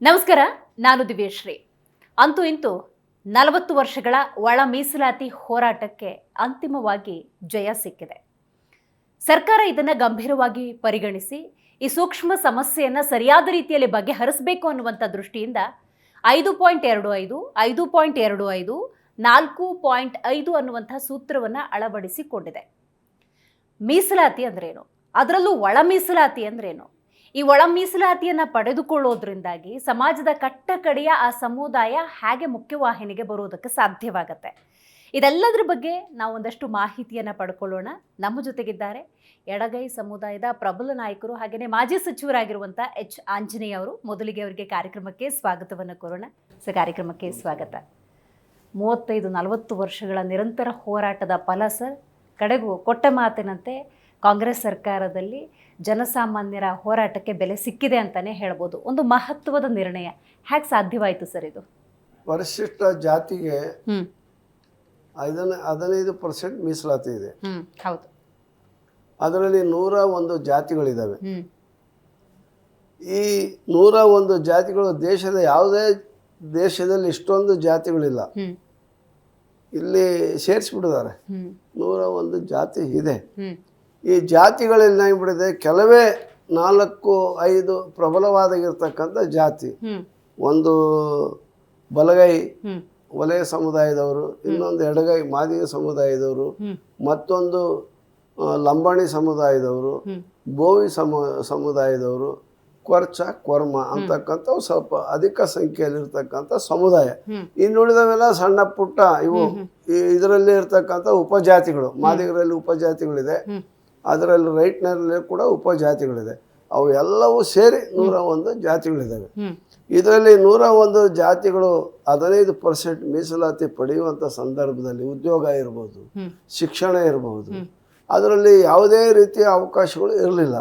ನಮಸ್ಕಾರ, ನಾನು ದಿವ್ಯಶ್ರೀ. ಅಂತೂ ಇಂತೂ 40 ವರ್ಷಗಳ ಒಳ ಮೀಸಲಾತಿ ಹೋರಾಟಕ್ಕೆ ಅಂತಿಮವಾಗಿ ಜಯ ಸಿಕ್ಕಿದೆ. ಸರ್ಕಾರ ಇದನ್ನು ಗಂಭೀರವಾಗಿ ಪರಿಗಣಿಸಿ ಈ ಸೂಕ್ಷ್ಮ ಸಮಸ್ಯೆಯನ್ನು ಸರಿಯಾದ ರೀತಿಯಲ್ಲಿ ಬಗೆಹರಿಸಬೇಕು ಅನ್ನುವಂಥ ದೃಷ್ಟಿಯಿಂದ 5.25, 5.25, 4.5 ಅನ್ನುವಂಥ ಸೂತ್ರವನ್ನು ಅಳವಡಿಸಿಕೊಂಡಿದೆ. ಮೀಸಲಾತಿ ಅಂದ್ರೇನು, ಅದರಲ್ಲೂ ಒಳ ಮೀಸಲಾತಿ ಅಂದ್ರೇನು, ಈ ಒಳ ಮೀಸಲಾತಿಯನ್ನು ಪಡೆದುಕೊಳ್ಳೋದ್ರಿಂದಾಗಿ ಸಮಾಜದ ಕಟ್ಟಕಡೆಯ ಆ ಸಮುದಾಯ ಹೇಗೆ ಮುಖ್ಯವಾಹಿನಿಗೆ ಬರೋದಕ್ಕೆ ಸಾಧ್ಯವಾಗುತ್ತೆ. ಇದೆಲ್ಲದರ ಬಗ್ಗೆ ನಾವು ಒಂದಷ್ಟು ಮಾಹಿತಿಯನ್ನು ಪಡ್ಕೊಳ್ಳೋಣ. ನಮ್ಮ ಜೊತೆಗಿದ್ದಾರೆ ಎಡಗೈ ಸಮುದಾಯದ ಪ್ರಬಲ ನಾಯಕರು ಹಾಗೆಯೇ ಮಾಜಿ ಸಚಿವರಾಗಿರುವಂಥ ಎಚ್ ಆಂಜನೇಯ ಅವರು. ಮೊದಲಿಗೆ ಅವರಿಗೆ ಕಾರ್ಯಕ್ರಮಕ್ಕೆ ಸ್ವಾಗತವನ್ನು ಕೋರೋಣ. ಸರ್, ಕಾರ್ಯಕ್ರಮಕ್ಕೆ ಸ್ವಾಗತ. 35-40 ವರ್ಷಗಳ ನಿರಂತರ ಹೋರಾಟದ ಫಲ ಸರ್. ಕಡೆಗೂ ಕೊಟ್ಟ ಮಾತಿನಂತೆ ಕಾಂಗ್ರೆಸ್ ಸರ್ಕಾರದಲ್ಲಿ ಜನಸಾಮಾನ್ಯರ ಹೋರಾಟಕ್ಕೆ ಬೆಲೆ ಸಿಕ್ಕಿದೆ ಅಂತಲೇ ಹೇಳ್ಬೋದು. ಒಂದು ಮಹತ್ವದ ನಿರ್ಣಯ. ಹೇಗೆ ಸಾಧ್ಯವಾಯಿತು ಸರ್ ಇದು? ಪರಿಶಿಷ್ಟ ಜಾತಿಗೆ 15% ಮೀಸಲಾತಿ ಇದೆ. ಹೌದು. ಅದರಲ್ಲಿ 101 ಜಾತಿಗಳಿದ್ದಾವೆ. ಈ 101 ಜಾತಿಗಳು ದೇಶದ ಯಾವುದೇ ದೇಶದಲ್ಲಿ ಇಷ್ಟೊಂದು ಜಾತಿಗಳಿಲ್ಲ. ಇಲ್ಲಿ ಸೇರಿಸ್ಬಿಟ್ಟಿದ್ದಾರೆ. 101 ಜಾತಿ ಇದೆ. ಈ ಜಾತಿಗಳಲ್ಲಿ ಏನಾಗ್ಬಿಟ್ಟಿದೆ, ಕೆಲವೇ 4-5 ಪ್ರಬಲವಾಗಿರ್ತಕ್ಕಂಥ ಜಾತಿ. ಒಂದು ಬಲಗೈ ವಲಯ ಸಮುದಾಯದವರು, ಇನ್ನೊಂದು ಎಡಗೈ ಮಾದಿಗ ಸಮುದಾಯದವರು, ಮತ್ತೊಂದು ಲಂಬಾಣಿ ಸಮುದಾಯದವರು, ಬೋವಿ ಸಮುದಾಯದವರು, ಕೊರ್ಚ ಕೊರ್ಮ ಅಂತಕ್ಕಂಥವು ಸ್ವಲ್ಪ ಅಧಿಕ ಸಂಖ್ಯೆಯಲ್ಲಿರ್ತಕ್ಕಂಥ ಸಮುದಾಯ. ಇನ್ನುಳಿದವೆಲ್ಲ ಸಣ್ಣ ಪುಟ್ಟ ಇವು ಇದರಲ್ಲಿ ಇರ್ತಕ್ಕಂಥ ಉಪಜಾತಿಗಳು. ಮಾದಿಗರಲ್ಲಿ ಉಪಜಾತಿಗಳಿದೆ, ಅದರಲ್ಲಿ ರೈಟ್ನಲ್ಲಿ ಕೂಡ ಉಪಜಾತಿಗಳಿದೆ. ಅವು ಎಲ್ಲವೂ ಸೇರಿ 101 ಜಾತಿಗಳಿದ್ದಾವೆ. ಇದರಲ್ಲಿ 101 ಜಾತಿಗಳು 15% ಮೀಸಲಾತಿ ಪಡೆಯುವಂಥ ಸಂದರ್ಭದಲ್ಲಿ ಉದ್ಯೋಗ ಇರ್ಬೋದು, ಶಿಕ್ಷಣ ಇರಬಹುದು, ಅದರಲ್ಲಿ ಯಾವುದೇ ರೀತಿಯ ಅವಕಾಶಗಳು ಇರಲಿಲ್ಲ.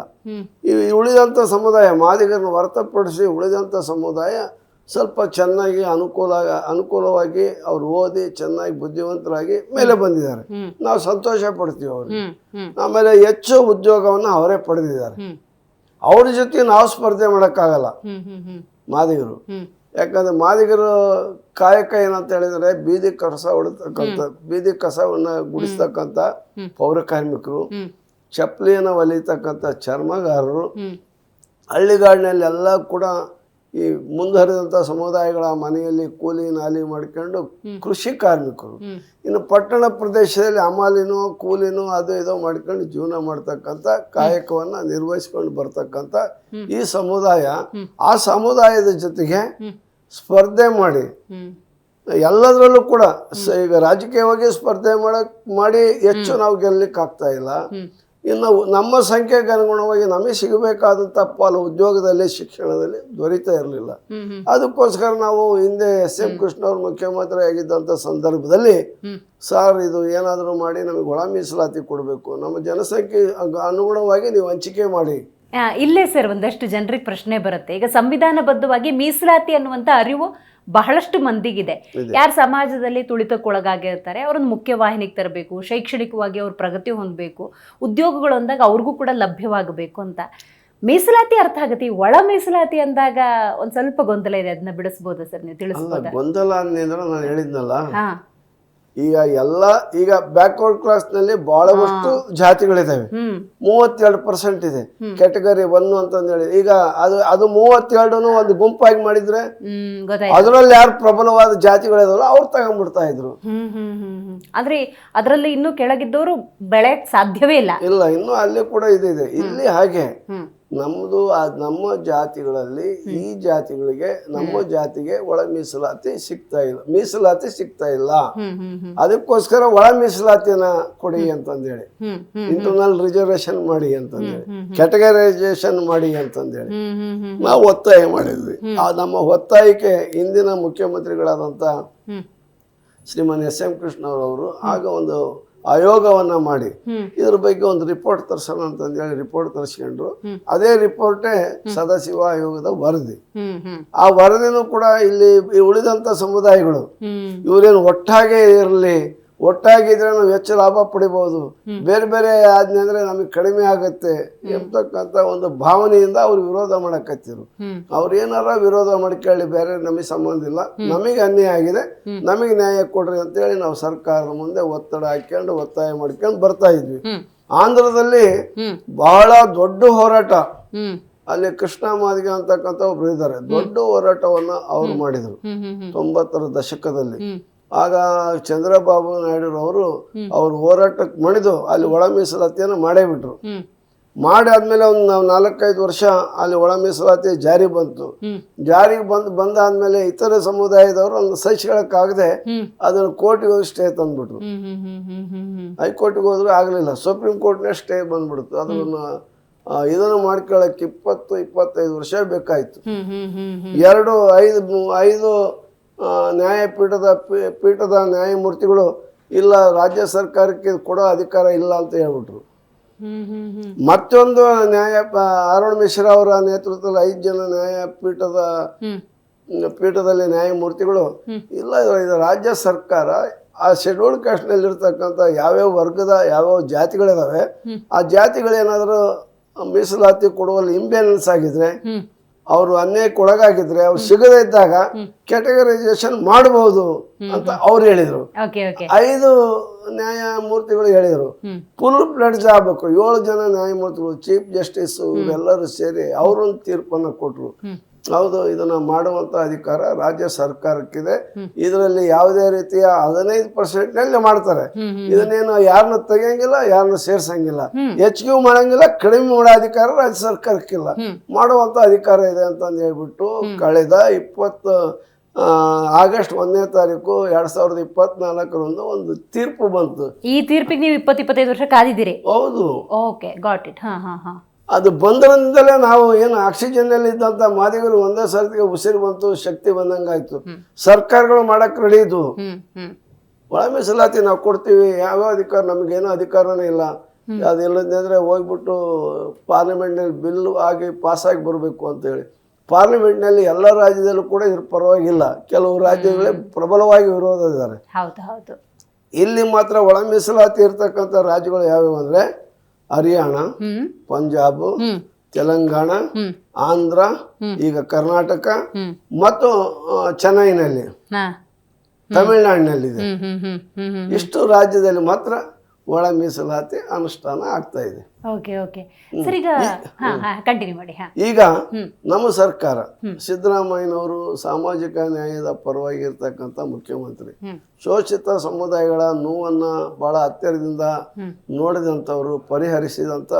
ಈ ಉಳಿದಂಥ ಸಮುದಾಯ, ಮಾದಿಗರನ್ನು ಹೊರತುಪಡಿಸಿ ಉಳಿದಂಥ ಸಮುದಾಯ ಸ್ವಲ್ಪ ಚೆನ್ನಾಗಿ ಅನುಕೂಲವಾಗಿ ಅವ್ರು ಓದಿ ಚೆನ್ನಾಗಿ ಬುದ್ಧಿವಂತರಾಗಿ ಮೇಲೆ ಬಂದಿದ್ದಾರೆ. ನಾವು ಸಂತೋಷ ಪಡ್ತೀವಿ ಅವ್ರಿಗೆ. ಆಮೇಲೆ ಹೆಚ್ಚು ಉದ್ಯೋಗವನ್ನು ಅವರೇ ಪಡೆದಿದ್ದಾರೆ. ಅವ್ರ ಜೊತೆ ನಾವು ಸ್ಪರ್ಧೆ ಮಾಡೋಕ್ಕಾಗಲ್ಲ ಮಾದಿಗರು. ಯಾಕಂದ್ರೆ ಮಾದಿಗರು ಕಾಯಕ ಏನಂತ ಹೇಳಿದ್ರೆ ಬೀದಿ ಕಸ ಹೊಡಿತಕ್ಕಂಥ, ಬೀದಿ ಕಸವನ್ನು ಗುಡಿಸ್ತಕ್ಕಂಥ ಪೌರ ಕಾರ್ಮಿಕರು, ಚಪ್ಪಲಿಯನ್ನು ಹೊಲಿತಕ್ಕಂಥ ಚರ್ಮಗಾರರು, ಹಳ್ಳಿಗಾಡಿನಲ್ಲಿ ಎಲ್ಲ ಕೂಡ ಈ ಮುಂದುವರಿದಂಥ ಸಮುದಾಯಗಳ ಮನೆಯಲ್ಲಿ ಕೂಲಿ ನಾಲಿ ಮಾಡ್ಕೊಂಡು ಕೃಷಿ ಕಾರ್ಮಿಕರು. ಇನ್ನು ಪಟ್ಟಣ ಪ್ರದೇಶದಲ್ಲಿ ಅಮಾಲಿನೋ ಕೂಲಿನೋ ಅದು ಇದೋ ಮಾಡ್ಕೊಂಡು ಜೀವನ ಮಾಡ್ತಕ್ಕಂಥ ಕಾಯಕವನ್ನು ನಿರ್ವಹಿಸ್ಕೊಂಡು ಬರ್ತಕ್ಕಂಥ ಈ ಸಮುದಾಯ, ಆ ಸಮುದಾಯದ ಜೊತೆಗೆ ಸ್ಪರ್ಧೆ ಮಾಡಿ ಎಲ್ಲದರಲ್ಲೂ ಕೂಡ ಈಗ ರಾಜಕೀಯವಾಗಿ ಸ್ಪರ್ಧೆ ಮಾಡಿ ಹೆಚ್ಚು ನಾವು ಗೆಲ್ಲಲಿಕ್ಕೆ ಆಗ್ತಾ ಇಲ್ಲ. ಇನ್ನು ನಮ್ಮ ಸಂಖ್ಯೆಗೆ ಅನುಗುಣವಾಗಿ ನಮಗೆ ಸಿಗಬೇಕಾದಂಥ ಪಾಲು ಉದ್ಯೋಗದಲ್ಲಿ, ಶಿಕ್ಷಣದಲ್ಲಿ ದೊರೀತಾ ಇರಲಿಲ್ಲ. ಅದಕ್ಕೋಸ್ಕರ ನಾವು ಹಿಂದೆ SM ಕೃಷ್ಣ ಅವರು ಮುಖ್ಯಮಂತ್ರಿ ಆಗಿದ್ದಂಥ ಸಂದರ್ಭದಲ್ಲಿ, ಸರ್ ಇದು ಏನಾದರೂ ಮಾಡಿ ನಮಗೆ ಒಳ ಮೀಸಲಾತಿ ಕೊಡಬೇಕು, ನಮ್ಮ ಜನಸಂಖ್ಯೆ ಅನುಗುಣವಾಗಿ ನೀವು ಹಂಚಿಕೆ ಮಾಡಿ. ಇಲ್ಲೇ ಸರ್ ಒಂದಷ್ಟು ಜನರಿಗೆ ಪ್ರಶ್ನೆ ಬರುತ್ತೆ. ಈಗ ಸಂವಿಧಾನಬದ್ಧವಾಗಿ ಮೀಸಲಾತಿ ಅನ್ನುವಂಥ ಅರಿವು ಬಹಳಷ್ಟು ಮಂದಿಗಿದೆ. ಯಾರು ಸಮಾಜದಲ್ಲಿ ತುಳಿತಕ್ಕೊಳಗಾಗಿರ್ತಾರೆ ಅವ್ರನ್ನ ಮುಖ್ಯವಾಹಿನಿಗೆ ತರಬೇಕು, ಶೈಕ್ಷಣಿಕವಾಗಿ ಅವ್ರ ಪ್ರಗತಿ ಹೊಂದಬೇಕು, ಉದ್ಯೋಗಗಳು ಅಂದಾಗ ಅವ್ರಿಗೂ ಕೂಡ ಲಭ್ಯವಾಗಬೇಕು ಅಂತ. ಮೀಸಲಾತಿ ಅರ್ಥ ಆಗುತ್ತೆ. ಈ ಒಳ ಮೀಸಲಾತಿ ಅಂದಾಗ ಒಂದ್ ಸ್ವಲ್ಪ ಗೊಂದಲ ಇದೆ, ಅದನ್ನ ಬಿಡಿಸ್ಬೋದಾ ಸರ್, ನೀವು ತಿಳಿಸ್ಬೋದಾ? ಗೊಂದಲ ಅಂದ್ರೆ ನಾನು ಹೇಳಿದ್ನಲ್ಲ, ಈಗ ಬ್ಯಾಕ್ವರ್ಡ್ ಕ್ಲಾಸ್ ನಲ್ಲಿ ಬಹಳಷ್ಟು ಜಾತಿಗಳಿದಾವೆ. 32% ಇದೆ ಕ್ಯಾಟಗರಿ 1 ಅಂತಂದೇಳಿ. ಈಗ ಅದು 32 ಒಂದು ಗುಂಪಾಗಿ ಮಾಡಿದ್ರೆ ಅದರಲ್ಲಿ ಯಾರು ಪ್ರಬಲವಾದ ಜಾತಿಗಳಿದಾವಲ್ಲ ಅವ್ರು ತಗೊಂಡ್ಬಿಡ್ತಾ ಇದ್ರು. ಆದ್ರೆ ಅದರಲ್ಲಿ ಇನ್ನೂ ಕೆಳಗಿದ್ದವರು ಬೆಳೆಯಕ್ ಸಾಧ್ಯವೇ ಇಲ್ಲ. ಇನ್ನು ಅಲ್ಲಿ ಕೂಡ ಇದೆ. ಇಲ್ಲಿ ಹಾಗೆ ನಮ್ದು ನಮ್ಮ ಜಾತಿಗಳಲ್ಲಿ ಈ ಜಾತಿಗಳಿಗೆ, ನಮ್ಮ ಜಾತಿಗೆ ಒಳ ಮೀಸಲಾತಿ ಸಿಗ್ತಾ ಇಲ್ಲ. ಅದಕ್ಕೋಸ್ಕರ ಒಳ ಮೀಸಲಾತಿನ ಕೊಡಿ ಅಂತಂದೇಳಿ, ಇಂಟರ್ನಲ್ ರಿಸರ್ವೇಶನ್ ಮಾಡಿ ಅಂತಂದೇಳಿ, ಕ್ಯಾಟಗರೈಸೇಷನ್ ಮಾಡಿ ಅಂತಂದೇಳಿ ನಾವು ಒತ್ತಾಯ ಮಾಡಿದ್ವಿ. ನಮ್ಮ ಒತ್ತಾಯಕ್ಕೆ ಹಿಂದಿನ ಮುಖ್ಯಮಂತ್ರಿಗಳಾದಂಥ ಶ್ರೀಮಾನ್ SM ಕೃಷ್ಣ ಅವರು ಆಗ ಒಂದು ಆಯೋಗವನ್ನ ಮಾಡಿ ಇದ್ರ ಬಗ್ಗೆ ಒಂದು ರಿಪೋರ್ಟ್ ತರ್ಸೋಣ ಅಂತಂದೇಳಿ ರಿಪೋರ್ಟ್ ತರಿಸ್ಕೊಂಡ್ರು. ಅದೇ ರಿಪೋರ್ಟೇ ಸದಾಶಿವ ಆಯೋಗದ ವರದಿ. ಆ ವರದಿನೂ ಕೂಡ ಇಲ್ಲಿ ಉಳಿದಂತ ಸಮುದಾಯಗಳು ಇವರೇನು ಒಟ್ಟಾಗೆ ಇರಲಿ, ಒಟ್ಟಾಗಿದ್ರೆ ನಾವು ಹೆಚ್ಚು ಲಾಭ ಪಡಿಬಹುದು, ಬೇರೆ ಬೇರೆ ಆಜ್ಞೆ ಅಂದ್ರೆ ನಮಗೆ ಕಡಿಮೆ ಆಗುತ್ತೆ ಎಂಬತಕ್ಕಂಥ ಒಂದು ಭಾವನೆಯಿಂದ ಅವ್ರು ವಿರೋಧ ಮಾಡಕತ್ತಿರು. ಅವ್ರು ಏನಾರ ವಿರೋಧ ಮಾಡ್ಕೊಳ್ಳಿ, ಬೇರೆ ನಮಗೆ ಸಂಬಂಧ ಇಲ್ಲ, ನಮಗೆ ಅನ್ಯಾಯ ಆಗಿದೆ, ನಮಗೆ ನ್ಯಾಯ ಕೊಡ್ರಿ ಅಂತೇಳಿ ನಾವು ಸರ್ಕಾರದ ಮುಂದೆ ಒತ್ತಡ ಹಾಕೊಂಡು ಒತ್ತಾಯ ಮಾಡ್ಕೊಂಡು ಬರ್ತಾ ಇದ್ವಿ. ಆಂಧ್ರದಲ್ಲಿ ಬಹಳ ದೊಡ್ಡ ಹೋರಾಟ, ಅಲ್ಲಿ ಕೃಷ್ಣ ಮಾದಿಗ ಅಂತಕ್ಕಂಥ ಒಬ್ರು ಇದ್ದಾರೆ, ದೊಡ್ಡ ಹೋರಾಟವನ್ನ ಅವ್ರು ಮಾಡಿದ್ರು 90ರ ದಶಕದಲ್ಲಿ. ಆಗ ಚಂದ್ರಬಾಬು ನಾಯ್ಡು ಅವರು ಅವ್ರ ಹೋರಾಟಕ್ಕೆ ಮಣಿದು ಅಲ್ಲಿ ಒಳ ಮೀಸಲಾತಿಯನ್ನು ಮಾಡೇ ಬಿಟ್ರು. ಮಾಡಿ ಆದ್ಮೇಲೆ ಒಂದು 4-5 ವರ್ಷ ಅಲ್ಲಿ ಒಳ ಮೀಸಲಾತಿ ಜಾರಿ ಬಂತು. ಜಾರಿಗೆ ಬಂದಾದ್ಮೇಲೆ ಇತರೆ ಸಮುದಾಯದವರು ಒಂದು ಸಹಿಸ್ಕೊಳಕ್ಕಾಗದೆ ಅದನ್ನು ಕೋರ್ಟಿಗೆ ಹೋಗಿ ಸ್ಟೇ ತಂದ್ಬಿಟ್ರು. ಹೈಕೋರ್ಟಿಗೆ ಹೋದ್ರು ಆಗ್ಲಿಲ್ಲ, ಸುಪ್ರೀಂ ಕೋರ್ಟ್ನೇ ಸ್ಟೇ ಬಂದ್ಬಿಡ್ತು. ಅದನ್ನ ಇದನ್ನು ಮಾಡ್ಕೊಳ್ಳಕ್ಕೆ 20-25 ವರ್ಷ ಬೇಕಾಯ್ತು. 5 ಪೀಠದ ನ್ಯಾಯಮೂರ್ತಿಗಳು ಇಲ್ಲ, ರಾಜ್ಯ ಸರ್ಕಾರಕ್ಕೆ ಕೊಡೋ ಅಧಿಕಾರ ಇಲ್ಲ ಅಂತ ಹೇಳ್ಬಿಟ್ರು. ಮತ್ತೊಂದು ಅರುಣ್ ಮಿಶ್ರಾ ಅವರ ನೇತೃತ್ವದಲ್ಲಿ 5 ಜನ ಪೀಠದಲ್ಲಿ ನ್ಯಾಯಮೂರ್ತಿಗಳು ಇಲ್ಲ, ಇದು ರಾಜ್ಯ ಸರ್ಕಾರ ಆ ಶೆಡ್ಯೂಲ್ಡ್ ಕಾಸ್ಟ್ ನಲ್ಲಿ ಇರ್ತಕ್ಕಂಥ ಯಾವ್ಯಾವ ವರ್ಗದ ಯಾವ್ಯಾವ ಜಾತಿಗಳಿದಾವೆ, ಆ ಜಾತಿಗಳೇನಾದ್ರೂ ಮೀಸಲಾತಿ ಕೊಡುವಲ್ಲಿ ಇಂಬ್ಯಾಲೆನ್ಸ್ ಆಗಿದ್ರೆ, ಅವರು ಅನ್ಯಾಯಕ್ಕೆ ಒಳಗಾಗಿದ್ರೆ, ಅವ್ರು ಸಿಗದೇ ಇದ್ದಾಗ ಕ್ಯಾಟಗರೈಸೇಷನ್ ಮಾಡಬಹುದು ಅಂತ ಅವ್ರು ಹೇಳಿದ್ರು. 5 ನ್ಯಾಯಮೂರ್ತಿಗಳು ಹೇಳಿದ್ರು. ಫುಲ್ ಪ್ಲೇಡ್ಜ್ ಆಗ್ಬೇಕು. 7 ಜನ ನ್ಯಾಯಮೂರ್ತಿಗಳು, ಚೀಫ್ ಜಸ್ಟಿಸ್ ಇವರೆಲ್ಲರೂ ಸೇರಿ ಅವರೊಂದು ತೀರ್ಪನ್ನು ಕೊಟ್ರು. ಹೌದು, ಇದನ್ನ ಮಾಡುವಂತ ಅಧಿಕಾರ ರಾಜ್ಯ ಸರ್ಕಾರಕ್ಕಿದೆ. ಇದರಲ್ಲಿ ಯಾವುದೇ ರೀತಿಯ 15% ನಲ್ಲಿ ಮಾಡ್ತಾರೆ. ಇದನ್ನೇನು ಯಾರನ್ನ ತೆಗಿಯಂಗಿಲ್ಲ, ಯಾರನ್ನ ಸೇರ್ಸಂಗಿಲ್ಲ, ಹೆಚ್ಚಿಗೆ ಮಾಡಂಗಿಲ್ಲ, ಕಡಿಮೆ ಮಾಡೋ ಅಧಿಕಾರ ರಾಜ್ಯ ಸರ್ಕಾರಕ್ಕಿಲ್ಲ, ಮಾಡುವಂತ ಅಧಿಕಾರ ಇದೆ ಅಂತಂದು ಹೇಳ್ಬಿಟ್ಟು ಕಳೆದ ಆಗಸ್ಟ್ 1ನೇ ತಾರೀಕು 2024 ಒಂದು ತೀರ್ಪು ಬಂತು. ಈ ತೀರ್ಪಿಗೆ ನೀವು 20-25 ವರ್ಷ ಕಾದಿದ್ದೀರಿ? ಹೌದು. Okay, got it. ಅದು ಬಂದ್ರಿಂದಲೇ ನಾವು ಏನು ಆಕ್ಸಿಜನ್ ನಲ್ಲಿ ಇದ್ದಂತ ಮಾದಿಗರು ಒಂದೇ ಸರ್ತಿಗೆ ಉಸಿರು ಬಂತು, ಶಕ್ತಿ ಬಂದಂಗಾಯ್ತು. ಸರ್ಕಾರಗಳು ಮಾಡಕ್ ರೆಡಿ ಇದ್ವು. ಒಳ ಮೀಸಲಾತಿ ನಾವು ಕೊಡ್ತೀವಿ, ಯಾವ್ಯಾವ ಅಧಿಕಾರ, ನಮಗೇನೋ ಅಧಿಕಾರನೇ ಇಲ್ಲ, ಅದಿಲ್ಲದಂದ್ರೆ ಹೋಗ್ಬಿಟ್ಟು ಪಾರ್ಲಿಮೆಂಟ್ನಲ್ಲಿ ಬಿಲ್ ಆಗಿ ಪಾಸಾಗಿ ಬರಬೇಕು ಅಂತೇಳಿ. ಪಾರ್ಲಿಮೆಂಟ್ನಲ್ಲಿ ಎಲ್ಲ ರಾಜ್ಯದಲ್ಲೂ ಕೂಡ ಇದ್ರ ಪರವಾಗಿಲ್ಲ, ಕೆಲವು ರಾಜ್ಯಗಳೇ ಪ್ರಬಲವಾಗಿ ವಿರೋಧ ಇದ್ದಾರೆ. ಇಲ್ಲಿ ಮಾತ್ರ ಒಳ ಮೀಸಲಾತಿ ಇರ್ತಕ್ಕಂಥ ರಾಜ್ಯಗಳು ಯಾವ್ಯಾವ ಅಂದ್ರೆ ಹರಿಯಾಣ, ಪಂಜಾಬ್, ತೆಲಂಗಾಣ, ಆಂಧ್ರ, ಈಗ ಕರ್ನಾಟಕ ಮತ್ತು ಚೆನ್ನೈನಲ್ಲಿ, ತಮಿಳುನಾಡಿನಲ್ಲಿದೆ. ಇಷ್ಟು ರಾಜ್ಯದಲ್ಲಿ ಮಾತ್ರ ಒಳ ಮೀಸಲಾತಿ ಅನುಷ್ಠಾನ ಆಗ್ತಾ ಇದೆ. ಈಗ ನಮ್ಮ ಸರ್ಕಾರ ಸಿದ್ದರಾಮಯ್ಯನವರು ಸಾಮಾಜಿಕ ನ್ಯಾಯದ ಪರವಾಗಿ ಇರ್ತಕ್ಕಂಥ ಮುಖ್ಯಮಂತ್ರಿ, ಶೋಷಿತ ಸಮುದಾಯಗಳ ನೋವನ್ನ ಬಹಳ ಹತ್ತಿರದಿಂದ ನೋಡಿದಂಥವ್ರು, ಪರಿಹರಿಸಿದಂಥ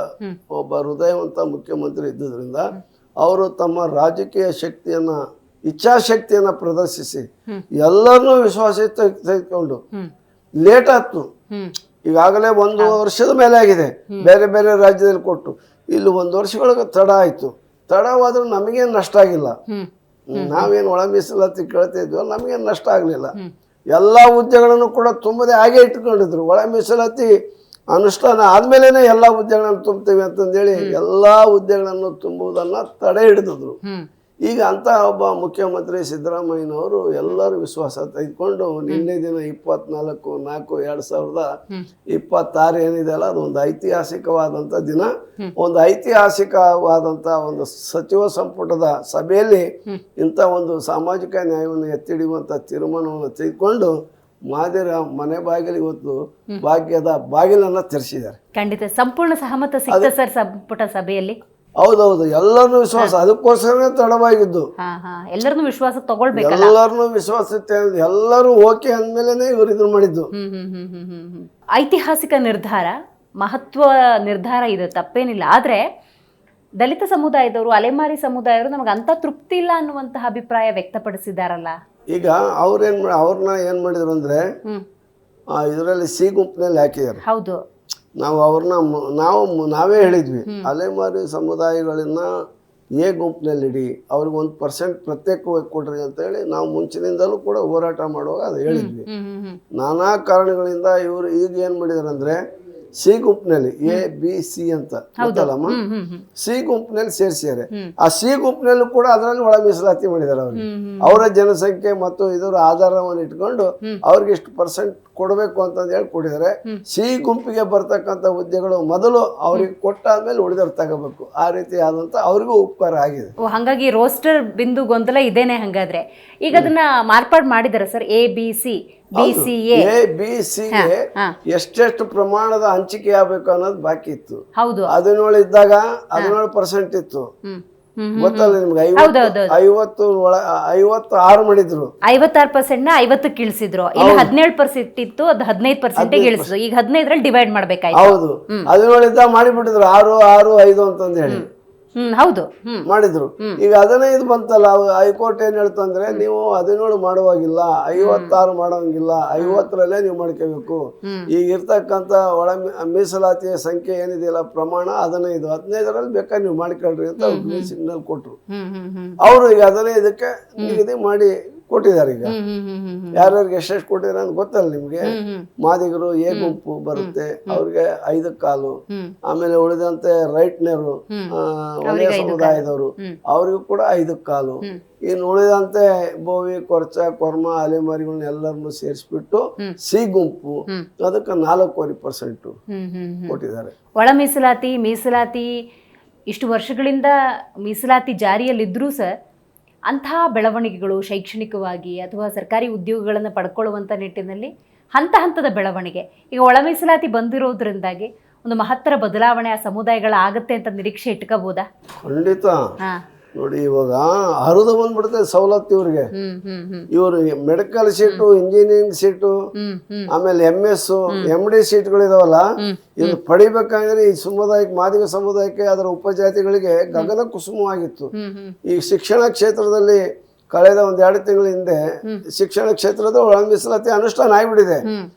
ಒಬ್ಬ ಹೃದಯವಂತ ಮುಖ್ಯಮಂತ್ರಿ ಇದ್ದುದರಿಂದ ಅವರು ತಮ್ಮ ರಾಜಕೀಯ ಶಕ್ತಿಯನ್ನ, ಇಚ್ಛಾಶಕ್ತಿಯನ್ನ ಪ್ರದರ್ಶಿಸಿ ಎಲ್ಲರನ್ನೂ ವಿಶ್ವಾಸ ತೆಗೆದುಕೊಂಡು ಲೇಟ್ ಆಯ್ತು. ಈಗಾಗಲೇ 1 ವರ್ಷದ ಮೇಲೆ ಆಗಿದೆ, ಬೇರೆ ಬೇರೆ ರಾಜ್ಯದಲ್ಲಿ ಕೊಟ್ಟು. ಇಲ್ಲಿ 1 ವರ್ಷಗಳಿಗೆ ತಡ ಆಯ್ತು. ತಡವಾದ್ರೂ ನಮಗೇನು ನಷ್ಟ ಆಗಿಲ್ಲ. ನಾವೇನು ಒಳ ಮೀಸಲಾತಿ ಕೇಳ್ತಾ ಇದ್ವೋ ನಮಗೇನು ನಷ್ಟ ಆಗಲಿಲ್ಲ. ಎಲ್ಲ ಹುದ್ದೆಗಳನ್ನು ಕೂಡ ತುಂಬದೇ ಹಾಗೆ ಇಟ್ಕೊಂಡಿದ್ರು. ಒಳ ಮೀಸಲಾತಿ ಅನುಷ್ಠಾನ ಆದ್ಮೇಲೆ ಎಲ್ಲ ಹುದ್ದೆಗಳನ್ನು ತುಂಬ್ತೇವೆ ಅಂತಂದೇಳಿ ಎಲ್ಲ ಹುದ್ದೆಗಳನ್ನು ತುಂಬುವುದನ್ನ ತಡೆ ಹಿಡಿದ್ರು. ಈಗ ಅಂತ ಒಬ್ಬ ಮುಖ್ಯಮಂತ್ರಿ ಸಿದ್ದರಾಮಯ್ಯನವರು ಎಲ್ಲರೂ ವಿಶ್ವಾಸ ತೆಗೆದುಕೊಂಡು ನಿನ್ನೆ ದಿನ 24/4/2026 ಏನಿದೆ ಅಲ್ಲ, ಅದೊಂದು ಐತಿಹಾಸಿಕವಾದಂಥ ದಿನ. ಒಂದು ಐತಿಹಾಸಿಕವಾದಂಥ ಒಂದು ಸಚಿವ ಸಂಪುಟದ ಸಭೆಯಲ್ಲಿ ಇಂಥ ಒಂದು ಸಾಮಾಜಿಕ ನ್ಯಾಯವನ್ನು ಎತ್ತಿಡಿಯುವಂಥ ತೀರ್ಮಾನವನ್ನು ತೆಗೆದುಕೊಂಡು ಮಾದಿರ ಮನೆ ಬಾಗಿಲಿಗೆ ಇವತ್ತು ಭಾಗ್ಯದ ಬಾಗಿಲನ್ನ ತೆರೆಸಿದ್ದಾರೆ. ಖಂಡಿತ ಸಂಪೂರ್ಣ ಸಹಮತ ಸಿಕ್ತ ಸರ್ ಸಂಪುಟ ಸಭೆಯಲ್ಲಿ? ಹೌದೌದು, ಎಲ್ಲರನ್ನೂ ವಿಶ್ವಾಸ, ಅದಕ್ಕೋಸ್ಕರನೇ ತಡವಾಗಿದ್ದು. ಎಲ್ಲರನ್ನೂ ವಿಶ್ವಾಸ ತಗೊಳ್ಬೇಕು, ಎಲ್ಲರನ್ನೂ ವಿಶ್ವಾಸ, ಎಲ್ಲರೂ ಓಕೆ ಅಂದ್ಮೇಲೆ ಇವರು ಇದನ್ನ ಮಾಡಿದ್ದು. ಐತಿಹಾಸಿಕ ನಿರ್ಧಾರ, ಮಹತ್ವ ನಿರ್ಧಾರ ಇದೆ, ತಪ್ಪೇನಿಲ್ಲ. ಆದ್ರೆ ದಲಿತ ಸಮುದಾಯದವರು, ಅಲೆಮಾರಿ ಸಮುದಾಯವರು ನಮಗೆ ಅಂತ ತೃಪ್ತಿ ಇಲ್ಲ ಅನ್ನುವಂತಹ ಅಭಿಪ್ರಾಯ ವ್ಯಕ್ತಪಡಿಸಿದಾರಲ್ಲ. ಈಗ ಅವ್ರನ್ನ ಏನ್ ಮಾಡಿದ್ರು ಅಂದ್ರೆ ಇದರಲ್ಲಿ ಸಿ ಗುಂಪಿನಲ್ಲಿ ಹಾಕಿದ್ದಾರೆ. ಹೌದು, ನಾವು ಅವ್ರನ್ನ ನಾವೇ ಹೇಳಿದ್ವಿ, ಅಲೆಮಾರಿ ಸಮುದಾಯಗಳನ್ನ ಎ ಗುಂಪಿನಲ್ಲಿ ಇಡಿ, ಅವ್ರಿಗೆ 1% ಪ್ರತ್ಯೇಕವಾಗಿ ಕೊಡ್ರಿ ಅಂತ ಹೇಳಿ ನಾವು ಮುಂಚಿನಿಂದಲೂ ಕೂಡ ಹೋರಾಟ ಮಾಡುವಾಗ ಅದು ಹೇಳಿದ್ವಿ. ನಾನಾ ಕಾರಣಗಳಿಂದ ಇವರು ಈಗ ಏನ್ ಮಾಡಿದಾರೆ ಅಂದ್ರೆ ಸಿ ಗುಂಪಿನಲ್ಲಿ ABC ಅಂತ ಗೊತ್ತಲ್ಲಮ್ಮ, ಸಿ ಗುಂಪಿನಲ್ಲಿ ಸೇರಿಸಿದ್ದಾರೆ. ಆ ಸಿ ಗುಂಪಿನಲ್ಲೂ ಕೂಡ ಅದರಲ್ಲಿ ಒಳ ಮೀಸಲಾತಿ ಮಾಡಿದ್ದಾರೆ ಅವ್ರಿಗೆ. ಅವರ ಜನಸಂಖ್ಯೆ ಮತ್ತು ಇದರ ಆಧಾರವನ್ನು ಇಟ್ಕೊಂಡು ಅವ್ರಿಗೆ ಇಷ್ಟು ಪರ್ಸೆಂಟ್ ಕೊಡಬೇಕು ಅಂತಂದು ಹೇಳಿ ಕೊಟ್ಟಿದ್ದಾರೆ. ಸಿ ಗುಂಪಿಗೆ ಬರ್ತಕ್ಕಂಥ ಹುದ್ದೆಗಳು ಮೊದಲು ಅವ್ರಿಗೆ ಕೊಟ್ಟಾದ್ಮೇಲೆ ಉಳಿದವ್ರು ತಗೋಬೇಕು. ಆ ರೀತಿ ಆದಂತ ಅವ್ರಿಗೂ ಉಪಕಾರ ಆಗಿದೆ. ಹಾಗಾಗಿ ರೋಸ್ಟರ್ ಬಿಂದು ಗೊಂದಲ ಇದೇನೆ. ಹಂಗಾದ್ರೆ ಈಗ ಅದನ್ನ ಮಾರ್ಪಾಡು ಮಾಡಿದಾರೆ ಸರ್, ABC ABCಗೆ ಎಷ್ಟೆಷ್ಟು ಪ್ರಮಾಣದ ಹಂಚಿಕೆ ಆಗ್ಬೇಕು ಅನ್ನೋದು ಬಾಕಿ ಇತ್ತು. ಹೌದು, 17 ಇದ್ದಾಗ 17% ಇತ್ತು, ಗೊತ್ತಲ್ಲ ನಿಮ್ಗೆ. 56 ಮಾಡಿದ್ರು, 56% 50 ಇಳಿಸಿದ್ರು. ಇಲ್ಲಿ 17% ಇತ್ತು, ಅದು 15% ಇಳಿಸಿದ್ರು. ಈಗ 15ರಲ್ಲಿ ಡಿವೈಡ್ ಮಾಡ್ಬೇಕಾಯ್ತು. ಹೌದು, 17 ಇದ್ದಾಗ ಮಾಡಿಬಿಟ್ಟಿದ್ರು 6, 6, 5 ಅಂತಂದು ಹೇಳಿ ಹೌದು ಮಾಡಿದ್ರು. ಈಗ 15 ಬಂತಲ್ಲ, ಹೈಕೋರ್ಟ್ ಏನ್ ಹೇಳ್ತಂದ್ರೆ ನೀವು 17 ಮಾಡುವಾಗಿಲ್ಲ, 56 ಮಾಡೋಂಗಿಲ್ಲ, 50ರಲ್ಲೇ ನೀವು ಮಾಡ್ಕೋಬೇಕು. ಈಗ ಇರ್ತಕ್ಕಂಥ ಒಳ ಮೀಸಲಾತಿಯ ಸಂಖ್ಯೆ ಏನಿದೆಯಲ್ಲ ಪ್ರಮಾಣ 15, 15ರಲ್ಲಿ ಬೇಕಾದ್ರೆ ನೀವು ಮಾಡ್ಕೊಳ್ರಿ ಅಂತ ಸಿಗ್ನಲ್ ಕೊಟ್ರು. ಅವರು ಈಗ 15ಕ್ಕೆ ನಿಗದಿ ಮಾಡಿ ಕೊಟ್ಟಿದ್ದಾರೆ. ಈಗ ಯಾರ್ಯಾರಿಗೆ ಎಷ್ಟೆಷ್ಟು ಕೊಟ್ಟಿದ್ದಾರೆ ಅಂತ ಗೊತ್ತಲ್ಲ ನಿಮ್ಗೆ. ಮಾದಿಗರು ಎ ಗುಂಪು ಬರುತ್ತೆ, ಅವ್ರಿಗೆ 5 ಕಾಲು. ಆಮೇಲೆ ಉಳಿದಂತೆ ರೈಟ್ನರು, ಒಳ್ಳೆಯ ಸಮುದಾಯದವರು, ಅವ್ರಿಗೂ ಕೂಡ 5 ಕಾಲು. ಇನ್ನು ಉಳಿದಂತೆ ಬೋವಿ, ಕೊರ್ಚ, ಕೊರ್ಮ, ಅಲೆಮಾರಿಗಳನ್ನ ಎಲ್ಲರನ್ನು ಸೇರಿಸ್ಬಿಟ್ಟು ಸಿ ಗುಂಪು ಅದಕ್ಕೆ 4.25% ಕೊಟ್ಟಿದ್ದಾರೆ. ಒಳ ಮೀಸಲಾತಿ ಇಷ್ಟು ವರ್ಷಗಳಿಂದ ಮೀಸಲಾತಿ ಜಾರಿಯಲ್ಲಿದ್ರೂ ಸರ್ ಅಂತಹ ಬೆಳವಣಿಗೆಗಳು ಶೈಕ್ಷಣಿಕವಾಗಿ ಅಥವಾ ಸರ್ಕಾರಿ ಉದ್ಯೋಗಗಳನ್ನು ಪಡ್ಕೊಳ್ಳುವಂಥ ನಿಟ್ಟಿನಲ್ಲಿ ಹಂತದ ಬೆಳವಣಿಗೆ ಈಗ ಒಳ ಮೀಸಲಾತಿ ಬಂದಿರೋದ್ರಿಂದಾಗಿ ಒಂದು ಮಹತ್ತರ ಬದಲಾವಣೆ ಆ ಸಮುದಾಯಗಳ ಆಗತ್ತೆ ಅಂತ ನಿರೀಕ್ಷೆ ಇಟ್ಕೋಬಹುದಾ? ಖಂಡಿತ. ನೋಡಿ, ಇವಾಗ ಹರಿದು ಬಂದ್ಬಿಡುತ್ತೆ ಸವಲತ್ತು ಇವ್ರಿಗೆ. ಇವರು ಮೆಡಿಕಲ್ ಸೀಟು, ಇಂಜಿನಿಯರಿಂಗ್ ಸೀಟು, ಆಮೇಲೆ MS, MD ಸೀಟ್ಗಳಿದಾವಲ್ಲ, ಇದು ಪಡಿಬೇಕಂದ್ರೆ ಈ ಸಮುದಾಯಕ್ಕೆ, ಮಾದಿಗ ಸಮುದಾಯಕ್ಕೆ, ಅದರ ಉಪಜಾತಿಗಳಿಗೆ ಗಗನ ಕುಸುಮವಾಗಿತ್ತು. ಈ ಶಿಕ್ಷಣ ಕ್ಷೇತ್ರದಲ್ಲಿ ಕಳೆದ 1-2 ತಿಂಗಳ ಹಿಂದೆ ಶಿಕ್ಷಣ ಕ್ಷೇತ್ರದ ಒಳ ಮೀಸಲಾತಿ ಅನುಷ್ಠಾನ ಆಗಿಬಿಟ್ಟಿದೆ.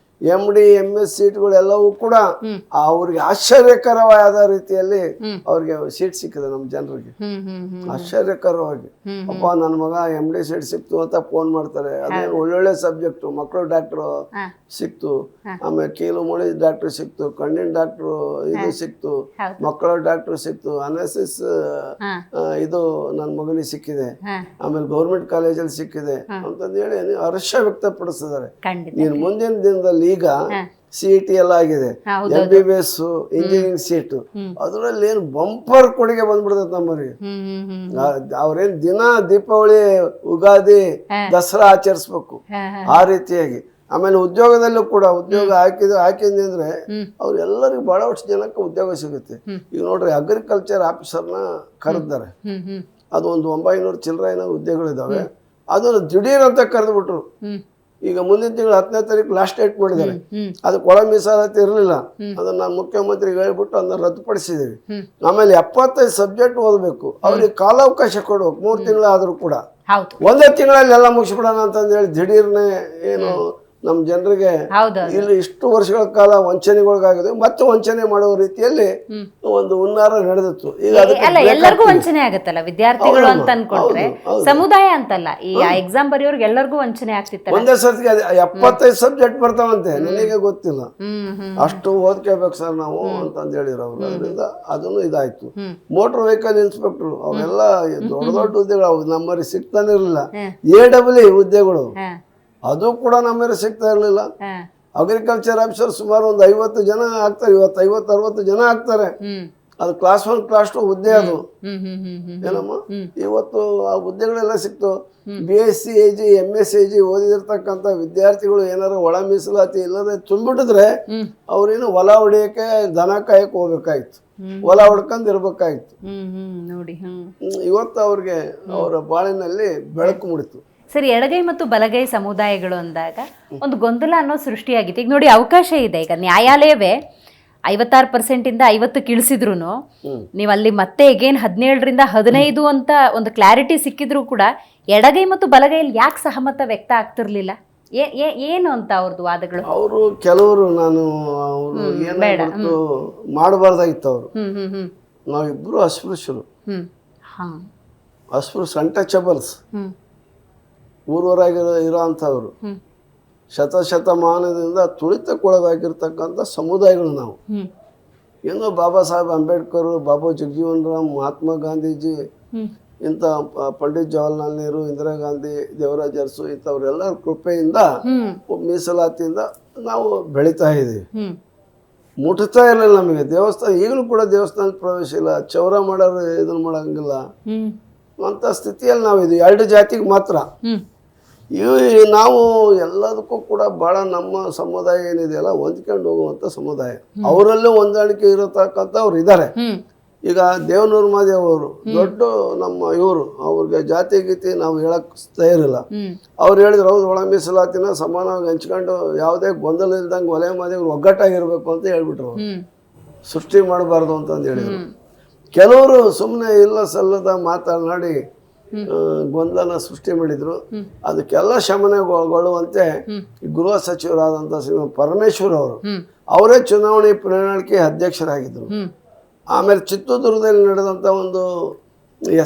MD MS ಸೀಟ್ಗಳೆಲ್ಲವೂ ಕೂಡ ಅವ್ರಿಗೆ ಆಶ್ಚರ್ಯಕರವಾದ ರೀತಿಯಲ್ಲಿ ಅವ್ರಿಗೆ ಸೀಟ್ ಸಿಕ್ಕಿದೆ. ನಮ್ಮ ಜನರಿಗೆ ಆಶ್ಚರ್ಯಕರವಾಗಿ, ಅಪ್ಪ ನನ್ನ ಮಗ MD ಸೀಟ್ ಸಿಕ್ತು ಅಂತ ಫೋನ್ ಮಾಡ್ತಾರೆ. ಅದೇನು ಒಳ್ಳೊಳ್ಳೆ ಸಬ್ಜೆಕ್ಟು, ಮಕ್ಕಳು ಡಾಕ್ಟ್ರು ಸಿಕ್ತು, ಆಮೇಲೆ ಕೀಲು ಮೂಳೆ ಡಾಕ್ಟ್ರು ಸಿಕ್ತು, ಕಣ್ಣಿನ ಡಾಕ್ಟ್ರು ಇದು ಸಿಕ್ತು, ಮಕ್ಕಳ ಡಾಕ್ಟ್ರು ಸಿಕ್ತು, ಅನಾಲಿಸಿಸ್ ಇದು ನನ್ನ ಮಗನಿಗೆ ಸಿಕ್ಕಿದೆ, ಆಮೇಲೆ ಗೌರ್ಮೆಂಟ್ ಕಾಲೇಜಲ್ಲಿ ಸಿಕ್ಕಿದೆ ಅಂತಂದು ಹೇಳಿ ಹರ್ಷ ವ್ಯಕ್ತಪಡಿಸಿದ್ದಾರೆ. ನೀನು ಮುಂದಿನ ದಿನದಲ್ಲಿ ಈಗ CET ಎಲ್ಲ ಆಗಿದೆ, MBBS ಇಂಜಿನಿಯರಿಂಗ್ ಸೀಟು, ಅದರಲ್ಲಿ ಏನು ಬಂಪರ್ ಕೊಡುಗೆ ಬಂದ್ಬಿಡ್ತದೆ ನಮ್ಮವರಿಗೆ. ಅವ್ರೇನ್ ದಿನ ದೀಪಾವಳಿ, ಉಗಾದಿ, ದಸರಾ ಆಚರಿಸ್ಬೇಕು ಆ ರೀತಿಯಾಗಿ. ಆಮೇಲೆ ಉದ್ಯೋಗದಲ್ಲೂ ಕೂಡ ಉದ್ಯೋಗ ಹಾಕಿದ್ರೆ ಅವ್ರೆಲ್ಲರಿಗೂ ಬಹಳಷ್ಟು ಜನಕ್ಕೆ ಉದ್ಯೋಗ ಸಿಗುತ್ತೆ. ಈಗ ನೋಡ್ರಿ, ಅಗ್ರಿಕಲ್ಚರ್ ಆಫೀಸರ್ನ ಕರೆದಿದ್ದಾರೆ, ಅದು ಒಂದು 900 ಚಿಲ್ಲರೆ ಹುದ್ದೆಗಳಿದಾವೆ. ಅದನ್ನು ದಿಢೀರ್ ಅಂತ ಕರೆದ್ಬಿಟ್ರು. ಈಗ ಮುಂದಿನ ತಿಂಗಳು 10ನೇ ತಾರೀಕು ಲಾಸ್ಟ್ ಡೇಟ್ ಮಾಡಿದ್ದಾರೆ. ಅದಕ್ಕೆ ಒಳ ಮೀಸಲಾತಿ ಇರಲಿಲ್ಲ, ಅದನ್ನ ನಾನು ಮುಖ್ಯಮಂತ್ರಿಗೆ ಹೇಳ್ಬಿಟ್ಟು ಅದನ್ನ ರದ್ದುಪಡಿಸಿದ್ದೀವಿ. ಆಮೇಲೆ 75 ಸಬ್ಜೆಕ್ಟ್ ಓದಬೇಕು, ಅವ್ರಿಗೆ ಕಾಲಾವಕಾಶ ಕೊಡ್ಬೇಕು. 3 ತಿಂಗಳಾದ್ರೂ ಕೂಡ 1 ತಿಂಗಳಲ್ಲಿ ಎಲ್ಲ ಮುಗಿಸ್ಬಿಡೋಣ ಅಂತಂದು ಹೇಳಿ ದಿಢೀರ್ನೆ ಏನು ನಮ್ಮ ಜನರಿಗೆ ಇಲ್ಲಿ ಇಷ್ಟು ವರ್ಷಗಳ ಕಾಲ ವಂಚನೆಗೊಳಗಾಗಿದೆ, ಮತ್ತೆ ವಂಚನೆ ಮಾಡುವ ರೀತಿಯಲ್ಲಿ ಒಂದು ಹುನ್ನಾರ ನಡೆದಿತ್ತು. ಈಗ ಎಲ್ಲರಿಗೂ ವಂಚನೆ ಆಗತ್ತಲ್ಲ, ವಿದ್ಯಾರ್ಥಿಗಳು ಅಂತ ಅನ್ಕೊಂಡ್ರೆ ಸಮುದಾಯ ಅಂತಲ್ಲ, ಈ ಎಕ್ಸಾಮ್ ಬರೆಯೋರ್ಗೆ ಎಲ್ಲರಿಗೂ ವಂಚನೆ ಆಗ್ತಿತ್ತು. ಒಂದೇ ಸರ್ತಿಗೆ 75 ಸಬ್ಜೆಕ್ಟ್ ಬರ್ತಾವಂತೆ, ನನಗೆ ಗೊತ್ತಿಲ್ಲ, ಅಷ್ಟು ಓದ್ಕೋಬೇಕು ಸರ್ ನಾವು ಅಂತಂದು ಹೇಳಿದ್ರು ಅವರು. ಅದರಿಂದ ಅದನ್ನು ಇದಾಯ್ತು. ಮೋಟರ್ ವೆಹಿಕಲ್ ಇನ್ಸ್ಪೆಕ್ಟರ್ ಅವೆಲ್ಲ ದೊಡ್ಡ ದೊಡ್ಡ ಹುದ್ದೆಗಳು ನಮ್ಮಲ್ಲಿ ಸಿಗ್ತಾನೆ ಇರಲಿಲ್ಲ. AEE ಹುದ್ದೆಗಳು ಅದು ಕೂಡ ನಮ್ಮಲ್ಲಿ ಸಿಗ್ತಾ ಇರಲಿಲ್ಲ. ಅಗ್ರಿಕಲ್ಚರ್ ಆಫೀಸರ್ ಸುಮಾರು ಒಂದು 50 ಜನ ಆಗ್ತಾರೆ, ಇವತ್ತು 50-60 ಜನ ಆಗ್ತಾರೆ. ಅದು ಕ್ಲಾಸ್ 1 ಕ್ಲಾಸ್ 2 ಹುದ್ದೆ ಅದು ಏನಮ್ಮ. ಇವತ್ತು ಆ ಹುದ್ದೆಗಳೆಲ್ಲ ಸಿಕ್ತು. BSc AG MSc AG ಓದಿದಿರ್ತಕ್ಕಂಥ ವಿದ್ಯಾರ್ಥಿಗಳು ಏನಾರು ಒಳ ಮೀಸಲಾತಿ ಇಲ್ಲದೆ ತುಂಬಿಟ್ಟಿದ್ರೆ ಅವ್ರೇನು ಹೊಲ ಹೊಡಿಯಕ್ಕೆ, ದನ ಕಾಯಕ್ಕೆ ಹೋಗ್ಬೇಕಾಯ್ತು, ಹೊಲ ಹೊಡ್ಕೊಂಡ್ ಇರ್ಬೇಕಾಯ್ತು. ಇವತ್ತು ಅವ್ರಿಗೆ ಅವರ ಬಾಳಿನಲ್ಲಿ ಬೆಳಕು ಮೂಡಿತು. ಸರಿ, ಎಡಗೈ ಮತ್ತು ಬಲಗೈ ಸಮುದಾಯಗಳು ಅಂದಾಗ ಒಂದು ಗೊಂದಲ ಅನ್ನೋ ಸೃಷ್ಟಿಯಾಗಿತ್ತು. ಈಗ ನೋಡಿ, ಅವಕಾಶ ಇದೆ. ಈಗ ನ್ಯಾಯಾಲಯವೇ 56% 50 ಇಳಿಸಿದ್ರು ನೀವು ಅಲ್ಲಿ ಮತ್ತೆ ಎಗೇನ್ 17ರಿಂದ 15 ಅಂತ ಒಂದು ಕ್ಲಾರಿಟಿ ಸಿಕ್ಕಿದ್ರು ಕೂಡ ಎಡಗೈ ಮತ್ತು ಬಲಗೈಯಲ್ಲಿ ಯಾಕೆ ಸಹಮತ ವ್ಯಕ್ತ ಆಗ್ತಿರ್ಲಿಲ್ಲ? ಏನು ಅಂತ ಅವ್ರದ್ದು ವಾದಗಳು? ಅವರು ಕೆಲವರು ನಾನು ಅವರು ಏನು ಮಾಡಬಾರ್ದಾಗಿತ್ತು. ಅವರು ನಾವಿಬ್ರು ಅಸ್ಪೃಶ್ಯರು, ಅಸ್ಪೃಶ್ಯ ಅನ್ಟಚಬಲ್ಸ್, ಊರವರಾಗಿ ಇರೋ ಅಂಥವ್ರು, ಶತಮಾನದಿಂದ ತುಳಿತಕ್ಕೊಳಗಾಗಿರ್ತಕ್ಕಂಥ ಸಮುದಾಯಗಳು ನಾವು. ಏನೋ ಬಾಬಾ ಸಾಹೇಬ್ ಅಂಬೇಡ್ಕರ್, ಬಾಬು ಜಗಜೀವನ್ ರಾಮ್, ಮಹಾತ್ಮ ಗಾಂಧೀಜಿ, ಇಂಥ ಪಂಡಿತ್ ಜವಾಹರ್ಲಾಲ್ ನೆಹರು, ಇಂದಿರಾ ಗಾಂಧಿ, ದೇವರಾಜ್ ಅರಸು ಇಂಥವ್ರೆಲ್ಲರ ಕೃಪೆಯಿಂದ ಮೀಸಲಾತಿಯಿಂದ ನಾವು ಬೆಳೀತಾ ಇದ್ದೀವಿ. ಮುಟ್ತಾ ಇರಲಿಲ್ಲ ನಮಗೆ ದೇವಸ್ಥಾನ. ಈಗಲೂ ಕೂಡ ದೇವಸ್ಥಾನದ ಪ್ರವೇಶ ಇಲ್ಲ, ಚೌರ ಮಾಡೋರು ಇದನ್ನ ಮಾಡಂಗಿಲ್ಲ ಅಂತ ಸ್ಥಿತಿಯಲ್ಲಿ ನಾವಿದ್ವಿ. 2 ಜಾತಿಗೆ ಮಾತ್ರ. ನಾವು ಎಲ್ಲದಕ್ಕೂ ಕೂಡ ಭಾಳ ನಮ್ಮ ಸಮುದಾಯ ಏನಿದೆಯಲ್ಲ ಹೊಂದ್ಕೊಂಡು ಹೋಗುವಂಥ ಸಮುದಾಯ. ಅವರಲ್ಲೂ ಹೊಂದಾಣಿಕೆ ಇರತಕ್ಕಂಥವ್ರು ಇದ್ದಾರೆ. ಈಗ ದೇವನೂರು ಮಾದೇವ್ ಅವರು ದೊಡ್ಡ ನಮ್ಮ ಇವರು, ಅವ್ರಿಗೆ ಜಾತಿ ಗೀತಿ ನಾವು ಹೇಳಕ್ ತಯಾರಿಲ್ಲ. ಅವ್ರು ಹೇಳಿದ್ರು ಹೌದು ಒಳ ಮೀಸಲಾತಿನ ಸಮಾನವಾಗಿ ಹಂಚ್ಕೊಂಡು ಯಾವುದೇ ಗೊಂದಲ ಇಲ್ದಂಗೆ ಒಲೆ ಮಾದೇವ್ರು ಒಗ್ಗಟ್ಟಾಗಿರ್ಬೇಕು ಅಂತ ಹೇಳ್ಬಿಟ್ರು. ಸೃಷ್ಟಿ ಮಾಡಬಾರ್ದು ಅಂತಂದು ಹೇಳಿದ್ರು. ಕೆಲವರು ಸುಮ್ಮನೆ ಇಲ್ಲ ಸಲ್ಲದ ಮಾತನಾಡಿ ಗೊಂದಲ ಸೃಷ್ಟಿ ಮಾಡಿದ್ರು. ಅದಕ್ಕೆಲ್ಲ ಶಮನಗೊಳ್ಳುವಂತೆ ಗೃಹ ಸಚಿವರಾದಂಥ ಶ್ರೀ ಪರಮೇಶ್ವರ್ ಅವರು ಅವರೇ ಚುನಾವಣೆ ಪ್ರಣಾಳಿಕೆ ಅಧ್ಯಕ್ಷರಾಗಿದ್ದರು. ಆಮೇಲೆ ಚಿತ್ರದುರ್ಗದಲ್ಲಿ ನಡೆದಂಥ ಒಂದು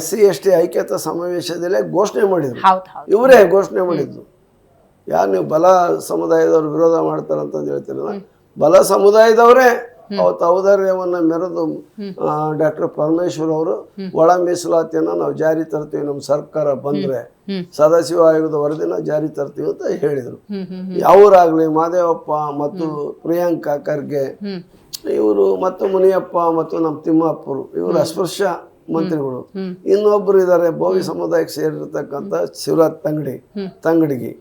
SC/ST ಐಕ್ಯತಾ ಸಮಾವೇಶದಲ್ಲೇ ಘೋಷಣೆ ಮಾಡಿದ್ರು. ಇವರೇ ಘೋಷಣೆ ಮಾಡಿದ್ರು. ಯಾರು ನೀವು ಬಲ ಸಮುದಾಯದವ್ರು ವಿರೋಧ ಮಾಡ್ತಾರಂತಂದು ಹೇಳ್ತಿರಲ್ಲ, ಬಲ ಸಮುದಾಯದವರೇ ಅವತ್ತು ಔದಾರ್ಯವನ್ನು ಮೆರೆದು ಡಾಕ್ಟರ್ ಪರಮೇಶ್ವರ್ ಅವರು ಒಳ ಮೀಸಲಾತಿಯನ್ನು ನಾವು ಜಾರಿ ತರ್ತೀವಿ, ನಮ್ಮ ಸರ್ಕಾರ ಬಂದರೆ ಸದಾಶಿವ ಆಯೋಗದ ವರದಿನ ಜಾರಿ ತರ್ತೀವಿ ಅಂತ ಹೇಳಿದರು. ಯಾವರಾಗಲಿ ಮಾದೇವಪ್ಪ ಮತ್ತು ಪ್ರಿಯಾಂಕಾ ಖರ್ಗೆ ಇವರು ಮತ್ತು ಮುನಿಯಪ್ಪ ಮತ್ತು ನಮ್ಮ ತಿಮ್ಮಪ್ಪರು ಇವರು ಅಸ್ಪೃಶ್ಯ ಮಂತ್ರಿಗಳು. ಇನ್ನೊಬ್ಬರು ಇದ್ದಾರೆ ಬೋವಿ ಸಮುದಾಯಕ್ಕೆ ಸೇರಿರ್ತಕ್ಕಂಥ ಶಿವರಾಜ್ ತಂಗಡಿಗಿ.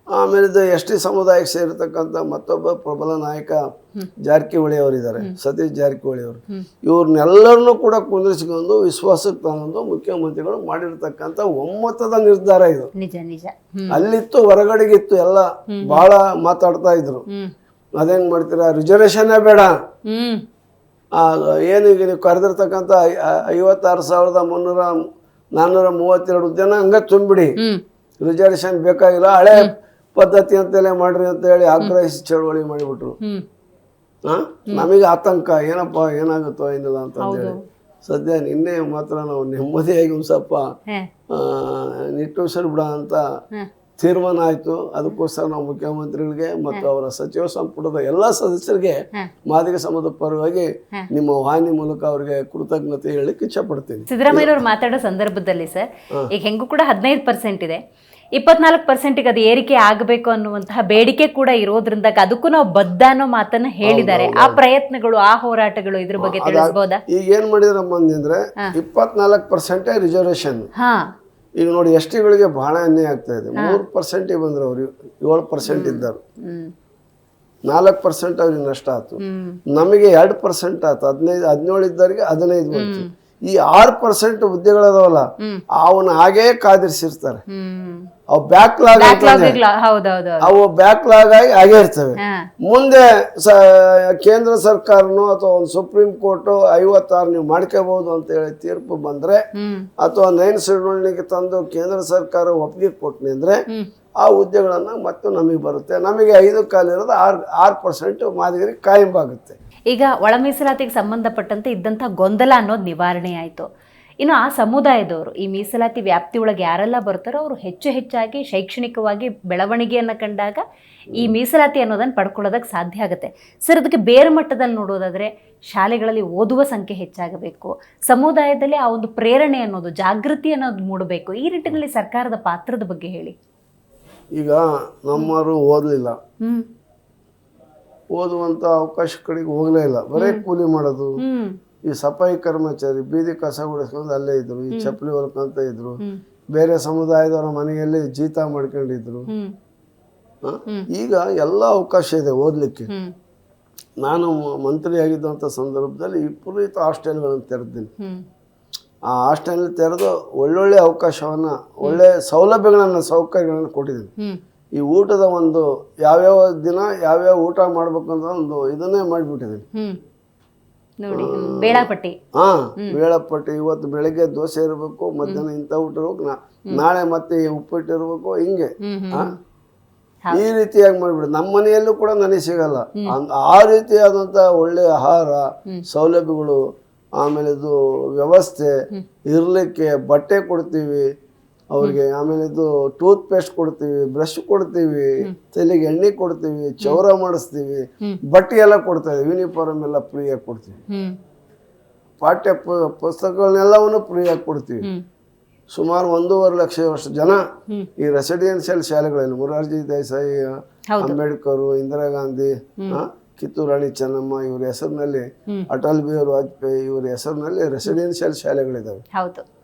ಆಮೇಲೆ ST ಸಮುದಾಯಕ್ಕೆ ಸೇರಿರ್ತಕ್ಕಂಥ ಮತ್ತೊಬ್ಬ ಪ್ರಬಲ ನಾಯಕ ಜಾರಕಿಹೊಳಿ ಅವರಿದ್ದಾರೆ, ಸತೀಶ್ ಜಾರಕಿಹೊಳಿ ಅವರು. ಇವ್ರನ್ನೆಲ್ಲರನ್ನೂ ಕೂಡ ಕುಂದಿರಿಸಿಕೊಂಡು ವಿಶ್ವಾಸಕ್ಕೆ ತಗೊಂಡು ಮುಖ್ಯಮಂತ್ರಿಗಳು ಮಾಡಿರ್ತಕ್ಕಂಥ ಒಮ್ಮತದ ನಿರ್ಧಾರ ಇದು. ಅಲ್ಲಿತ್ತು, ಹೊರಗಡೆಗಿತ್ತು, ಎಲ್ಲ ಬಹಳ ಮಾತಾಡ್ತಾ ಇದ್ರು. ಅದೇನ್ ಮಾಡ್ತೀರಾ, ರಿಸರ್ವೇಷನ್ನೇ ಬೇಡ, ಏನೀಗ ನೀವು ಕರೆದಿರ್ತಕ್ಕಂಥ 56,432 ಹುದ್ದೆನ ಹಂಗ ತುಂಬಿಡಿ, ರಿಸರ್ವೇಷನ್ ಬೇಕಾಗಿಲ್ಲ, ಹಳೆ ಪದ್ಧತಿ ಅಂತಲೇ ಮಾಡ್ರಿ ಅಂತ ಹೇಳಿ ಆಗ್ರಹಿಸಿ ಚಳವಳಿ ಮಾಡಿಬಿಟ್ರು. ನಮಗೆ ಆತಂಕ, ಏನಪ್ಪ ಏನಾಗುತ್ತೋ ಏನಿಲ್ಲ ಅಂತಂದೇಳಿ ಸದ್ಯ ನಿನ್ನೆ ಮಾತ್ರ ನಾವು ನೆಮ್ಮದಿಯಾಗಿ ಒಂದು ಸ್ವಲ್ಪ ನಿಟ್ಟುಸಿರು ಬಿಡ ಅಂತ ತೀರ್ಮಾನ ಆಯಿತು. ಅದಕ್ಕೋಸ್ಕರ ನಾವು ಮುಖ್ಯಮಂತ್ರಿಗಳಿಗೆ ಮತ್ತು ಅವರ ಸಚಿವ ಸಂಪುಟದ ಎಲ್ಲ ಸದಸ್ಯರಿಗೆ ಮಾದಿಗ ಸಮಾಜದ ಪರವಾಗಿ ನಿಮ್ಮ ವಾಹಿನಿ ಮೂಲಕ ಅವರಿಗೆ ಕೃತಜ್ಞತೆ ಹೇಳಲಿಕ್ಕೆ ಇಚ್ಛೆ ಪಡ್ತೀನಿ. ಸಿದ್ದರಾಮಯ್ಯ ಅವರು ಮಾತಾಡೋ ಸಂದರ್ಭದಲ್ಲಿ ಸರ್, ಈಗ ಹೆಂಗೂ ಕೂಡ 15% ಇದೆ, 24%ಗೆ ಅದು ಏರಿಕೆ ಆಗಬೇಕು ಅನ್ನುವಂತಹ ಬೇಡಿಕೆ ಕೂಡ ಇರೋದ್ರಿಂದ ಅದಕ್ಕೂ ನಾವು ಬದ್ಧ ಅನ್ನೋ ಮಾತನ್ನ ಹೇಳಿದ್ದಾರೆ. ಆ ಪ್ರಯತ್ನಗಳು, ಆ ಹೋರಾಟಗಳು ಇದ್ರ ಬಗ್ಗೆ ತಿಳಿಸಬಹುದಾ? ಈಗ ಏನ್ ಮಾಡಿದ್ರಮ್ಮ ಅಂದ್ರೆ 24% ರಿಸರ್ವೇಶನ್. ಈಗ ನೋಡಿ STಗಳಿಗೆ ಬಹಳ ಅನ್ಯಾಯ ಆಗ್ತಾ ಇದೆ. 3% ಬಂದ್ರು, ಅವ್ರು 7% ಇದ್ದರು, 4% ಅವ್ರಿಗೆ ನಷ್ಟ ಆಯ್ತು. ನಮಗೆ 2% ಆಯ್ತು. 17 ಇದ್ದವರಿಗೆ 15 ಬಂತು. ಈ 6% ಹುದ್ದೆಗಳದಾವಲ್ಲ ಅವನ್ನ ಹಾಗೇ ಕಾದಿರಿಸಿರ್ತಾರೆ. ಅವು ಬ್ಯಾಕ್ಲಾಗ್ ಆಗಿ ಹಾಗೇ ಇರ್ತವೆ. ಮುಂದೆ ಕೇಂದ್ರ ಸರ್ಕಾರನೋ ಅಥವಾ ಒಂದು ಸುಪ್ರೀಂ ಕೋರ್ಟ್ 56 ನೀವು ಮಾಡ್ಕೋಬಹುದು ಅಂತ ಹೇಳಿ ತೀರ್ಪು ಬಂದ್ರೆ, ಅಥವಾ 9 ಶೆಡ್ಯೂಲ್ನಿಗೆ ತಂದು ಕೇಂದ್ರ ಸರ್ಕಾರ ಒಪ್ಪಿಗೆ ಕೊಟ್ಟನೆ ಅಂದ್ರೆ ಆ ಹುದ್ದೆಗಳನ್ನ ಮತ್ತೆ ನಮಗೆ ಬರುತ್ತೆ. ನಮಗೆ 5 ಕಾಲಿರೋದು 6% ಮಾದಿಗರಿಗೆ ಕಾಯಂಬಾಗುತ್ತೆ. ಈಗ ಒಳ ಮೀಸಲಾತಿಗೆ ಸಂಬಂಧಪಟ್ಟಂತೆ ಇದ್ದಂಥ ಗೊಂದಲ ಅನ್ನೋದು ನಿವಾರಣೆ ಆಯಿತು. ಇನ್ನು ಆ ಸಮುದಾಯದವರು ಈ ಮೀಸಲಾತಿ ವ್ಯಾಪ್ತಿ ಒಳಗೆ ಯಾರೆಲ್ಲ ಬರ್ತಾರೋ ಅವರು ಹೆಚ್ಚಾಗಿ ಶೈಕ್ಷಣಿಕವಾಗಿ ಬೆಳವಣಿಗೆಯನ್ನು ಕಂಡಾಗ ಈ ಮೀಸಲಾತಿ ಅನ್ನೋದನ್ನು ಪಡ್ಕೊಳ್ಳೋದಕ್ಕೆ ಸಾಧ್ಯ ಆಗುತ್ತೆ. ಸರ್, ಅದಕ್ಕೆ ಬೇರೆ ಮಟ್ಟದಲ್ಲಿ ನೋಡೋದಾದರೆ ಶಾಲೆಗಳಲ್ಲಿ ಓದುವ ಸಂಖ್ಯೆ ಹೆಚ್ಚಾಗಬೇಕು, ಸಮುದಾಯದಲ್ಲಿ ಆ ಒಂದು ಪ್ರೇರಣೆ ಅನ್ನೋದು, ಜಾಗೃತಿ ಅನ್ನೋದು ಮೂಡಬೇಕು. ಈ ನಿಟ್ಟಿನಲ್ಲಿ ಸರ್ಕಾರದ ಪಾತ್ರದ ಬಗ್ಗೆ ಹೇಳಿ. ಈಗ ನಮ್ಮವರು ಓದಲಿಲ್ಲ, ಓದುವಂಥ ಅವಕಾಶ ಕಡೆಗೆ ಹೋಗಲೇ ಇಲ್ಲ, ಬರೀ ಕೂಲಿ ಮಾಡೋದು. ಈ ಸಫಾಯಿ ಕರ್ಮಚಾರಿ ಬೀದಿ ಕಸ ಗುಡಿಸ್ಕೊಂಡು ಅಲ್ಲೇ ಇದ್ರು, ಈ ಚಪ್ಪಲಿ ಹೊಲ್ಕೊಂತ ಇದ್ರು, ಬೇರೆ ಸಮುದಾಯದವರ ಮನೆಯಲ್ಲಿ ಜೀತ ಮಾಡ್ಕೊಂಡಿದ್ರು. ಈಗ ಎಲ್ಲ ಅವಕಾಶ ಇದೆ ಓದಲಿಕ್ಕೆ. ನಾನು ಮಂತ್ರಿ ಆಗಿದ್ದಂಥ ಸಂದರ್ಭದಲ್ಲಿ ವಿಪರೀತ ಹಾಸ್ಟೆಲ್ಗಳನ್ನು ತೆರೆದಿದ್ದೀನಿ. ಆ ಹಾಸ್ಟೆಲ್ ತೆರೆದು ಒಳ್ಳೊಳ್ಳೆ ಅವಕಾಶವನ್ನು, ಒಳ್ಳೆ ಸೌಕರ್ಯಗಳನ್ನು ಕೊಟ್ಟಿದ್ದೀನಿ. ಈ ಊಟದ ಒಂದು ಯಾವ್ಯಾವ ದಿನ ಯಾವ್ಯಾವ ಊಟ ಮಾಡ್ಬೇಕು ಅಂತ ಒಂದು ಇದನ್ನೇ ಮಾಡಿಬಿಟ್ಟಿದ್ದೀನಿ. ವೇಳಾಪಟ್ಟಿ. ಇವತ್ತು ಬೆಳಗ್ಗೆ ದೋಸೆ ಇರಬೇಕು, ಮಧ್ಯಾಹ್ನ ಇಂಥ ಊಟ ಇರ್ಬೇಕು, ನಾಳೆ ಮತ್ತೆ ಉಪ್ಪಿಟ್ಟು ಇರಬೇಕು, ಹಿಂಗೆ ಈ ರೀತಿಯಾಗಿ ಮಾಡಿಬಿಡಿ. ನಮ್ಮ ಮನೆಯಲ್ಲೂ ಕೂಡ ನನಗೆ ಸಿಗಲ್ಲ. ಆ ರೀತಿಯಾದಂಥ ಒಳ್ಳೆ ಆಹಾರ ಸೌಲಭ್ಯಗಳು, ಆಮೇಲೆ ಇದು ವ್ಯವಸ್ಥೆ ಇರಲಿಕ್ಕೆ ಬಟ್ಟೆ ಕೊಡ್ತೀವಿ, ಅವ್ರಿಗೆ. ಆಮೇಲೆ ಇದು ಟೂತ್ ಪೇಸ್ಟ್ ಕೊಡ್ತೀವಿ, ಬ್ರಷ್ ಕೊಡ್ತೀವಿ, ತಲೆಗೆ ಎಣ್ಣೆ ಕೊಡ್ತೀವಿ, ಚೌರ ಮಾಡಿಸ್ತೀವಿ, ಬಟ್ಟೆ ಎಲ್ಲ ಕೊಡ್ತಾ ಇದೀವಿ, ಯೂನಿಫಾರ್ಮ್ ಎಲ್ಲ ಫ್ರೀಯಾಗಿ ಕೊಡ್ತೀವಿ, ಪಾಠ್ಯ ಪುಸ್ತಕಗಳನ್ನೆಲ್ಲವನ್ನು ಫ್ರೀಯಾಗಿ ಕೊಡ್ತೀವಿ. ಸುಮಾರು 1.5 ಲಕ್ಷ ಜನ ಈ ರೆಸಿಡೆನ್ಷಿಯಲ್ ಶಾಲೆಗಳಲ್ಲಿ ಮೊರಾರ್ಜಿ ದೇಸಾಯಿ, ಅಂಬೇಡ್ಕರ್, ಇಂದಿರಾ ಗಾಂಧಿ, ಕಿತ್ತೂರು ರಾಣಿ ಚೆನ್ನಮ್ಮ ಇವ್ರ ಹೆಸರಿನಲ್ಲಿ, ಅಟಲ್ ಬಿಹಾರಿ ವಾಜಪೇಯಿ ಇವ್ರ ಹೆಸರಿನಲ್ಲಿ ರೆಸಿಡೆನ್ಷಿಯಲ್ ಶಾಲೆಗಳಿದಾವೆ.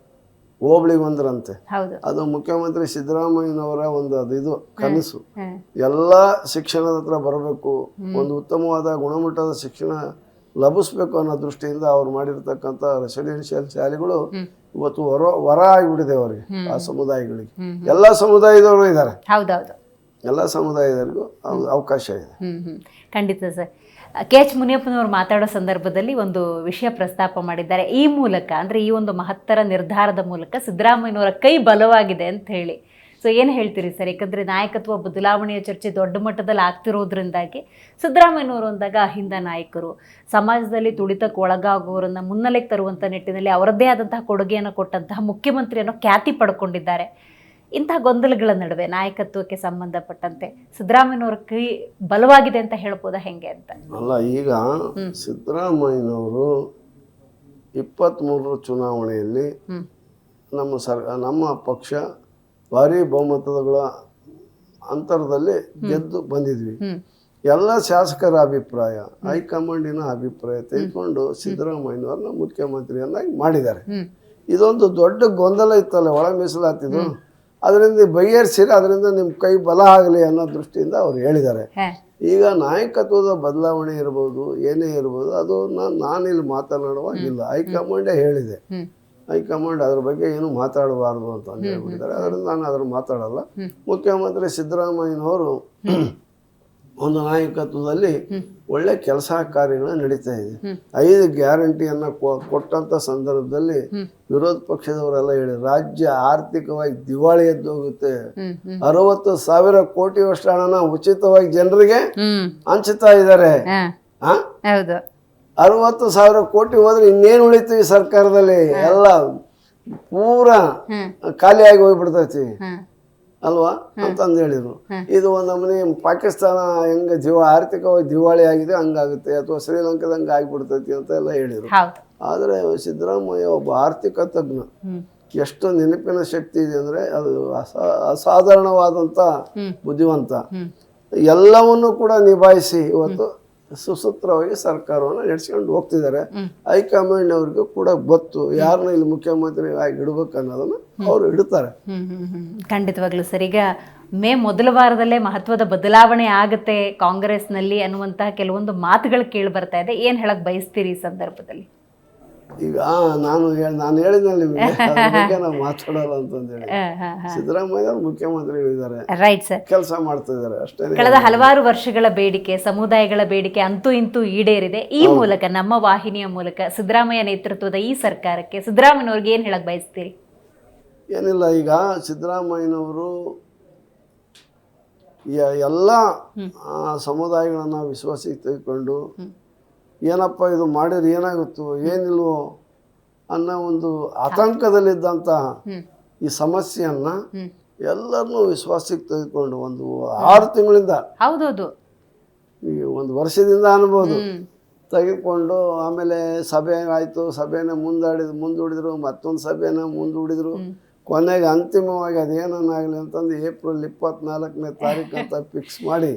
ಹೋಬಳಿಗೆ ಒಂದರಂತೆ. ಅದು ಮುಖ್ಯಮಂತ್ರಿ ಸಿದ್ದರಾಮಯ್ಯನವರ ಒಂದು ಇದು ಕನಸು. ಎಲ್ಲ ಶಿಕ್ಷಣದ ಹತ್ರ ಬರಬೇಕು, ಒಂದು ಉತ್ತಮವಾದ ಗುಣಮಟ್ಟದ ಶಿಕ್ಷಣ ಲಭಿಸ್ಬೇಕು ಅನ್ನೋ ದೃಷ್ಟಿಯಿಂದ ಅವ್ರು ಮಾಡಿರ್ತಕ್ಕಂಥ ರೆಸಿಡೆನ್ಷಿಯಲ್ ಶಾಲೆಗಳು ಇವತ್ತು ವರ ಆಗಿಬಿಟ್ಟಿದೆ ಅವರಿಗೆ, ಆ ಸಮುದಾಯಗಳಿಗೆ. ಎಲ್ಲ ಸಮುದಾಯದವರು ಇದ್ದಾರೆ, ಎಲ್ಲ ಸಮುದಾಯದವರಿಗೂ ಅವಕಾಶ ಇದೆ. ಖಂಡಿತ ಸರ್. KH ಮುನಿಯಪ್ಪನವರು ಮಾತಾಡೋ ಸಂದರ್ಭದಲ್ಲಿ ಒಂದು ವಿಷಯ ಪ್ರಸ್ತಾಪ ಮಾಡಿದ್ದಾರೆ. ಈ ಮೂಲಕ ಅಂದರೆ ಈ ಒಂದು ಮಹತ್ತರ ನಿರ್ಧಾರದ ಮೂಲಕ ಸಿದ್ದರಾಮಯ್ಯನವರ ಕೈ ಬಲವಾಗಿದೆ ಅಂತ ಹೇಳಿ. ಸೊ ಏನು ಹೇಳ್ತೀರಿ ಸರ್? ಯಾಕಂದರೆ ನಾಯಕತ್ವ ಬದಲಾವಣೆಯ ಚರ್ಚೆ ದೊಡ್ಡ ಮಟ್ಟದಲ್ಲಿ ಆಗ್ತಿರೋದ್ರಿಂದಾಗಿ ಸಿದ್ದರಾಮಯ್ಯನವರು ಅಂದಾಗ ಅಹಿಂದ ನಾಯಕರು, ಸಮಾಜದಲ್ಲಿ ತುಳಿತಕ್ಕೆ ಒಳಗಾಗುವವರನ್ನು ಮುನ್ನೆಲೆಗೆ ತರುವಂಥ ನಿಟ್ಟಿನಲ್ಲಿ ಅವರದ್ದೇ ಆದಂತಹ ಕೊಡುಗೆಯನ್ನು ಕೊಟ್ಟಂತಹ ಮುಖ್ಯಮಂತ್ರಿ ಅನ್ನೋ ಖ್ಯಾತಿ ಪಡ್ಕೊಂಡಿದ್ದಾರೆ. ಇಂಥ ಗೊಂದಲಗಳ ನಡುವೆ ನಾಯಕತ್ವಕ್ಕೆ ಸಂಬಂಧಪಟ್ಟಂತೆ ಸಿದ್ದರಾಮಯ್ಯನವರ ಕೈ ಬಲವಾಗಿದೆ ಅಂತ ಹೇಳ್ಬೋದಾ ಹೆಂಗೆ ಅಂತ? ಅಲ್ಲ, ಈಗ ಸಿದ್ದರಾಮಯ್ಯನವರು 23 ಚುನಾವಣೆಯಲ್ಲಿ ನಮ್ಮ ಪಕ್ಷ ಭಾರಿ ಬಹುಮತಗಳ ಅಂತರದಲ್ಲಿ ಗೆದ್ದು ಬಂದಿದ್ವಿ. ಎಲ್ಲ ಶಾಸಕರ ಅಭಿಪ್ರಾಯ, ಹೈಕಮಾಂಡಿನ ಅಭಿಪ್ರಾಯ ತೆಗೆದುಕೊಂಡು ಸಿದ್ದರಾಮಯ್ಯನವ್ರನ್ನ ಮುಖ್ಯಮಂತ್ರಿಯನ್ನಾಗಿ ಮಾಡಿದ್ದಾರೆ. ಇದೊಂದು ದೊಡ್ಡ ಗೊಂದಲ ಇತ್ತಲ್ಲ ಒಳ ಮೀಸಲಾತಿದು, ಅದರಿಂದ ಬಗೆಹರಿಸಿರಿ, ಅದರಿಂದ ನಿಮ್ಮ ಕೈ ಬಲ ಆಗಲಿ ಅನ್ನೋ ದೃಷ್ಟಿಯಿಂದ ಅವ್ರು ಹೇಳಿದ್ದಾರೆ. ಈಗ ನಾಯಕತ್ವದ ಬದಲಾವಣೆ ಇರ್ಬೋದು, ಏನೇ ಇರ್ಬೋದು, ಅದು ನಾನಿಲ್ಲಿ ಮಾತನಾಡುವಾಗಿಲ್ಲ, ಹೈಕಮಾಂಡೇ ಹೇಳಿದೆ. ಹೈಕಮಾಂಡ್ ಅದ್ರ ಬಗ್ಗೆ ಏನು ಮಾತಾಡಬಾರ್ದು ಅಂತ ಹೇಳ್ಬಿಟ್ಟಿದ್ದಾರೆ. ಅದರಿಂದ ನಾನು ಅದ್ರ ಮಾತಾಡಲ್ಲ. ಮುಖ್ಯಮಂತ್ರಿ ಸಿದ್ದರಾಮಯ್ಯನವರು ಒಂದು ನಾಯಕತ್ವದಲ್ಲಿ ಒಳ್ಳೆ ಕೆಲಸ ಕಾರ್ಯಗಳು ನಡೀತಾ ಇದೆ. 5 ಗ್ಯಾರಂಟಿಯನ್ನು ಕೊಟ್ಟಂತ ಸಂದರ್ಭದಲ್ಲಿ ವಿರೋಧ ಪಕ್ಷದವರೆಲ್ಲ ಹೇಳಿ ರಾಜ್ಯ ಆರ್ಥಿಕವಾಗಿ ದಿವಾಳಿ ಎದ್ದೋಗುತ್ತೆ, 60,000 ಕೋಟಿಯಷ್ಟು ಹಣನ ಉಚಿತವಾಗಿ ಜನರಿಗೆ ಹಂಚುತ್ತಾ ಇದ್ದಾರೆ. 60,000 ಕೋಟಿ ಹೋದ್ರೆ ಇನ್ನೇನು ಉಳಿತೀವಿ ಸರ್ಕಾರದಲ್ಲಿ? ಎಲ್ಲ ಪೂರಾ ಖಾಲಿಯಾಗಿ ಹೋಗ್ಬಿಡ್ತೈತಿ ಅಲ್ವಾ ಅಂತಂದು ಹೇಳಿದ್ರು. ಇದು ಒಂದು ನಮ್ಮನೆ ಪಾಕಿಸ್ತಾನ ಹೆಂಗೆ ಆರ್ಥಿಕವಾಗಿ ದಿವಾಳಿ ಆಗಿದೆ ಹಂಗಾಗುತ್ತೆ, ಅಥವಾ ಶ್ರೀಲಂಕಾದಂಗೆ ಆಗಿಬಿಡ್ತೈತಿ ಅಂತ ಎಲ್ಲ ಹೇಳಿದ್ರು. ಆದರೆ ಸಿದ್ದರಾಮಯ್ಯ ಒಬ್ಬ ಆರ್ಥಿಕ ತಜ್ಞ, ಎಷ್ಟು ನೆನಪಿನ ಶಕ್ತಿ ಇದೆ ಅಂದರೆ ಅದು ಅಸಾಧಾರಣವಾದಂಥ ಬುದ್ಧಿವಂತ. ಎಲ್ಲವನ್ನೂ ಕೂಡ ನಿಭಾಯಿಸಿ ಇವತ್ತು ಸುಸೂತ್ರವಾಗಿ ಸರ್ಕಾರವನ್ನು ನಡೆಸ್ಕೊಂಡು ಹೋಗ್ತಿದ್ದಾರೆ. ಹೈಕಮಾಂಡ್ ಅವ್ರಿಗೂ ಕೂಡ ಗೊತ್ತು ಯಾರನ್ನ ಇಲ್ಲಿ ಮುಖ್ಯಮಂತ್ರಿ ಆಗಿ ಇಡ್ಬೇಕು ಅನ್ನೋದನ್ನ ಅವ್ರು ಇಡ್ತಾರೆ. ಖಂಡಿತವಾಗ್ಲೂ ಸರ್. ಈಗ ಮೇ ಮೊದಲ ವಾರದಲ್ಲೇ ಮಹತ್ವದ ಬದಲಾವಣೆ ಆಗುತ್ತೆ ಕಾಂಗ್ರೆಸ್ನಲ್ಲಿ ಅನ್ನುವಂತಹ ಕೆಲವೊಂದು ಮಾತುಗಳು ಕೇಳಿ ಬರ್ತಾ ಇದೆ. ಏನ್ ಹೇಳಕ್ ಬಯಸ್ತೀರಿ ಈ ಸಂದರ್ಭದಲ್ಲಿ? ಈಗ ನಾನು ಹೇಳಿದ್ನಲ್ಲಿ ನಾವು ಮಾತಾಡಲ್ಲ ಅಂತಂದೇಳಿ, ಸಿದ್ದರಾಮಯ್ಯ ಮುಖ್ಯಮಂತ್ರಿಗಳಿದ್ದಾರೆ, ರೈಟ್ ಸರ್, ಕೆಲಸ ಮಾಡ್ತಾ ಇದ್ದಾರೆ ಅಷ್ಟೇ. ಕಳೆದ ಹಲವಾರು ವರ್ಷಗಳ ಬೇಡಿಕೆ, ಸಮುದಾಯಗಳ ಬೇಡಿಕೆ ಅಂತೂ ಇಂತೂ ಈಡೇರಿದೆ. ಈ ಮೂಲಕ ನಮ್ಮ ವಾಹಿನಿಯ ಮೂಲಕ ಸಿದ್ದರಾಮಯ್ಯ ನೇತೃತ್ವದ ಈ ಸರ್ಕಾರಕ್ಕೆ ಸಿದ್ದರಾಮಯ್ಯನವ್ರಿಗೆ ಏನ್ ಹೇಳಕ್ ಬಯಸ್ತೀರಿ? ಏನಿಲ್ಲ, ಈಗ ಸಿದ್ದರಾಮಯ್ಯನವರು ಎಲ್ಲ ಸಮುದಾಯಗಳನ್ನ ವಿಶ್ವಾಸಕ್ಕೆ ತೆಗೆದುಕೊಂಡು ಏನಪ್ಪ ಇದು ಮಾಡಿದ್ರೆ ಏನಾಗುತ್ತೋ ಏನಿಲ್ವೋ ಅನ್ನೋ ಒಂದು ಆತಂಕದಲ್ಲಿದ್ದಂಥ ಈ ಸಮಸ್ಯೆಯನ್ನ ಎಲ್ಲರನ್ನೂ ವಿಶ್ವಾಸಕ್ಕೆ ತೆಗೆದುಕೊಂಡು ಒಂದು 6 ತಿಂಗಳಿಂದ, ಹೌದೌದು, ಈ 1 ವರ್ಷದಿಂದ ಅನ್ಬೋದು, ತೆಗೆದುಕೊಂಡು ಆಮೇಲೆ ಸಭೆ ಆಯಿತು, ಸಭೆನ ಮುಂದೂಡಿದ್ರು, ಮತ್ತೊಂದು ಸಭೆನ ಮುಂದೂಡಿದ್ರು. ಕೊನೆಗೆ ಅಂತಿಮವಾಗಿ ಅದೇನಾಗಲಿ ಅಂತಂದು ಏಪ್ರಿಲ್ 24ನೇ ತಾರೀಕು ಅಂತ ಫಿಕ್ಸ್ ಮಾಡಿ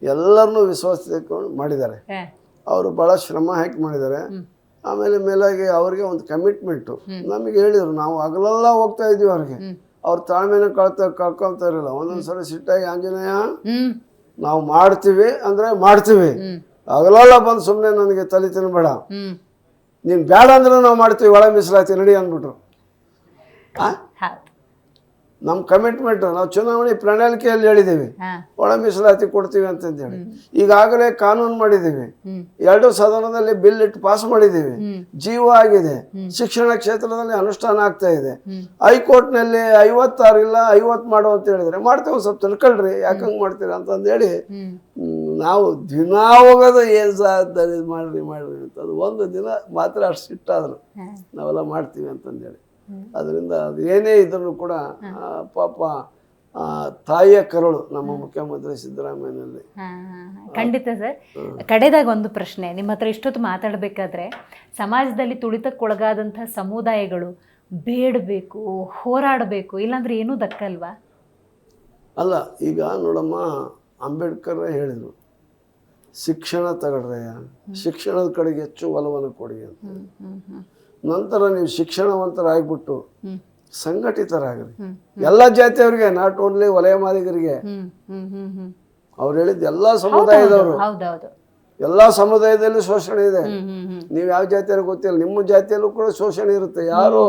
ಎಲ್ಲರನ್ನೂ ವಿಶ್ವಾಸ ತೆಗೆದುಕೊಂಡು ಮಾಡಿದ್ದಾರೆ. ಅವರು ಭಾಳ ಶ್ರಮ ಹಾಕಿ ಮಾಡಿದ್ದಾರೆ. ಆಮೇಲೆ ಮೇಲಾಗಿ ಅವ್ರಿಗೆ ಒಂದು ಕಮಿಟ್ಮೆಂಟು ನಮಗೆ ಹೇಳಿದರು. ನಾವು ಹಗಲೆಲ್ಲ ಹೋಗ್ತಾ ಇದ್ವಿ ಅವ್ರಿಗೆ, ಅವ್ರ ತಾಳ್ಮೆನ ಕಳ್ಕೊಳ್ತಾ ಇರಲಿಲ್ಲ. ಒಂದೊಂದ್ಸರಿ ಸಿಟ್ಟಾಗಿ, ಆಂಜನೇಯ ನಾವು ಮಾಡ್ತೀವಿ ಅಂದರೆ ಮಾಡ್ತೀವಿ, ಹಗಲೆಲ್ಲ ಬಂದು ಸುಮ್ಮನೆ ನನಗೆ ತಲೆ ತಿನ್ಬೇಡ, ನೀನು ಬೇಡ ಅಂದ್ರೆ ನಾವು ಮಾಡ್ತೀವಿ, ಒಳ ಮೀಸಲಾತಿ ನಡಿ ಅಂದ್ಬಿಟ್ರು. ನಮ್ಮ ಕಮಿಟ್ಮೆಂಟ್ ನಾವು ಚುನಾವಣೆ ಪ್ರಣಾಳಿಕೆಯಲ್ಲಿ ಹೇಳಿದ್ದೀವಿ ಒಳ ಮೀಸಲಾತಿ ಕೊಡ್ತೀವಿ ಅಂತಂದೇಳಿ. ಈಗಾಗಲೇ ಕಾನೂನು ಮಾಡಿದ್ದೀವಿ, 2 ಸದನದಲ್ಲಿ ಬಿಲ್ ಇಟ್ಟು ಪಾಸ್ ಮಾಡಿದ್ದೀವಿ, ಜೀವ ಆಗಿದೆ, ಶಿಕ್ಷಣ ಕ್ಷೇತ್ರದಲ್ಲಿ ಅನುಷ್ಠಾನ ಆಗ್ತಾ ಇದೆ. ಹೈಕೋರ್ಟ್ನಲ್ಲಿ 56 ಇಲ್ಲ 50 ಮಾಡು ಅಂತ ಹೇಳಿದ್ರೆ ಮಾಡ್ತೇವೆ, ಸ್ವಲ್ಪ ತಿಳ್ಕೊಳ್ರಿ ಯಾಕಂಗೆ ಮಾಡ್ತೀರಾ ಅಂತಂದೇಳಿ ನಾವು ದಿನ ಹೋಗೋದು ಏನು ಮಾಡ್ರಿ ಅಂತಂದು ಒಂದು ದಿನ ಮಾತ್ರ ಅಷ್ಟು ಸಿಟ್ಟಾದ್ರು ನಾವೆಲ್ಲ ಮಾಡ್ತೀವಿ ಅಂತಂದೇಳಿ. ಅದರಿಂದ ಅದು ಏನೇ ಇದ್ರೂ ಕೂಡ ಪಾಪ ತಾಯಿಯ ಕರುಳು ನಮ್ಮ ಮುಖ್ಯಮಂತ್ರಿ ಸಿದ್ದರಾಮಯ್ಯನಲ್ಲಿ. ಖಂಡಿತ ಸರ್. ಕಡೆದಾಗ ಒಂದು ಪ್ರಶ್ನೆ ನಿಮ್ಮ ಹತ್ರ ಇಷ್ಟೊತ್ತು ಮಾತಾಡಬೇಕಾದ್ರೆ, ಸಮಾಜದಲ್ಲಿ ತುಳಿತಕ್ಕೊಳಗಾದಂಥ ಸಮುದಾಯಗಳು ಬೇಡಬೇಕು, ಹೋರಾಡಬೇಕು, ಇಲ್ಲಾಂದ್ರೆ ಏನೂ ದಕ್ಕಲ್ವಾ? ಅಲ್ಲ, ಈಗ ನೋಡಮ್ಮ, ಅಂಬೇಡ್ಕರ್ ಹೇಳಿದರು, ಶಿಕ್ಷಣ ತಗೊಳ್ರಯ್ಯ, ಶಿಕ್ಷಣದ ಕಡೆಗೆ ಹೆಚ್ಚು ಒಲವನ್ನು ಕೊಡಿ ಅಂತ. ನಂತರ ನೀವು ಶಿಕ್ಷಣವಂತರಾಗ್ಬಿಟ್ಟು ಸಂಘಟಿತರಾಗ್ರಿ, ಎಲ್ಲ ಜಾತಿಯವರಿಗೆ, ನಾಟ್ ಓನ್ಲಿ ವಲಯ ಮಾದಿಗರಿಗೆ. ಅವ್ರು ಹೇಳಿದ್ದು ಎಲ್ಲ ಸಮುದಾಯದವರು, ಎಲ್ಲ ಸಮುದಾಯದಲ್ಲಿ ಶೋಷಣೆ ಇದೆ. ನೀವು ಯಾವ ಜಾತಿಯವ್ರಿಗೆ ಗೊತ್ತಿಲ್ಲ, ನಿಮ್ಮ ಜಾತಿಯಲ್ಲೂ ಕೂಡ ಶೋಷಣೆ ಇರುತ್ತೆ. ಯಾರು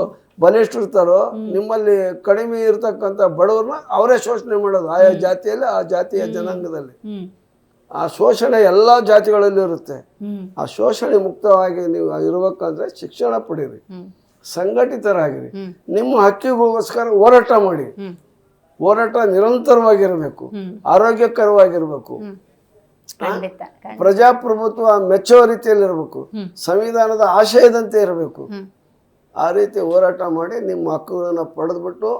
ಬಲಿಷ್ಠ ಇರ್ತಾರೋ, ನಿಮ್ಮಲ್ಲಿ ಕಡಿಮೆ ಇರ್ತಕ್ಕಂಥ ಬಡವ್ರನ್ನ ಅವರೇ ಶೋಷಣೆ ಮಾಡೋದು, ಆಯಾ ಜಾತಿಯಲ್ಲಿ, ಆ ಜಾತಿಯ ಜನಾಂಗದಲ್ಲಿ. ಆ ಶೋಷಣೆ ಎಲ್ಲ ಜಾತಿಗಳಲ್ಲೂ ಇರುತ್ತೆ. ಆ ಶೋಷಣೆ ಮುಕ್ತವಾಗಿ ನೀವು ಇರ್ಬೇಕಂದ್ರೆ ಶಿಕ್ಷಣ ಪಡೀರಿ, ಸಂಘಟಿತರಾಗಿರಿ, ನಿಮ್ಮ ಹಕ್ಕಿಗೋಸ್ಕರ ಹೋರಾಟ ಮಾಡಿ. ಹೋರಾಟ ನಿರಂತರವಾಗಿರಬೇಕು, ಆರೋಗ್ಯಕರವಾಗಿರ್ಬೇಕು, ಪ್ರಜಾಪ್ರಭುತ್ವ ಮೆಚ್ಚುವ ರೀತಿಯಲ್ಲಿ ಇರಬೇಕು, ಸಂವಿಧಾನದ ಆಶಯದಂತೆ ಇರಬೇಕು. ಆ ರೀತಿ ಹೋರಾಟ ಮಾಡಿ ನಿಮ್ಮ ಹಕ್ಕುಗಳನ್ನು ಪಡೆದ್ಬಿಟ್ಟು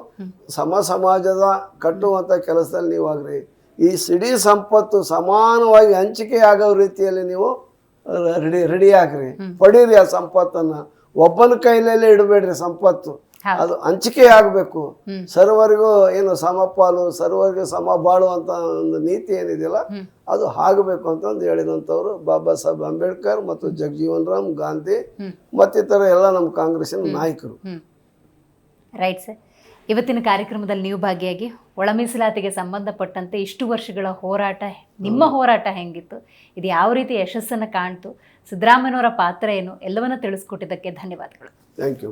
ಸಮಾಜದ ಕಟ್ಟುವಂಥ ಕೆಲಸದಲ್ಲಿ ನೀವು ಆಗ್ರಿ. ಈ ಸಿಡಿ ಸಂಪತ್ತು ಸಮಾನವಾಗಿ ಹಂಚಿಕೆ ಆಗೋ ರೀತಿಯಲ್ಲಿ ನೀವು ರೆಡಿ ಆಗ್ರಿ, ಪಡೀರಿ. ಆ ಸಂಪತ್ತನ್ನು ಒಬ್ಬನ ಕೈಲಲ್ಲೇ ಇಡಬೇಡ್ರಿ. ಸಂಪತ್ತು ಅದು ಹಂಚಿಕೆ ಆಗಬೇಕು, ಸರ್ವರಿಗೂ ಏನು ಸಮಪಾಲು, ಸರ್ವರಿಗೂ ಸಮಬಾಳು ಅಂತ ಒಂದು ನೀತಿ ಏನಿದೆಯಲ್ಲ, ಅದು ಆಗಬೇಕು ಅಂತಂದು ಹೇಳಿದಂಥವ್ರು ಬಾಬಾ ಸಾಹೇಬ್ ಅಂಬೇಡ್ಕರ್ ಮತ್ತು ಜಗಜೀವನ್ ರಾಮ್ ಗಾಂಧಿ ಮತ್ತಿತರ ಎಲ್ಲ ನಮ್ಮ ಕಾಂಗ್ರೆಸ್ಸಿನ ನಾಯಕರು. Right sir. ಇವತ್ತಿನ ಕಾರ್ಯಕ್ರಮದಲ್ಲಿ ನೀವು ಭಾಗಿಯಾಗಿ ಒಳ ಮೀಸಲಾತಿಗೆ ಸಂಬಂಧಪಟ್ಟಂತೆ ಇಷ್ಟು ವರ್ಷಗಳ ಹೋರಾಟ, ನಿಮ್ಮ ಹೋರಾಟ ಹೆಂಗಿತ್ತು, ಇದು ಯಾವ ರೀತಿ ಯಶಸ್ಸನ್ನು ಕಾಣ್ತು, ಸಿದ್ದರಾಮಯ್ಯನವರ ಪಾತ್ರ ಏನು, ಎಲ್ಲವನ್ನ ತಿಳಿಸ್ಕೊಟ್ಟಿದ್ದಕ್ಕೆ ಧನ್ಯವಾದಗಳು. Thank you.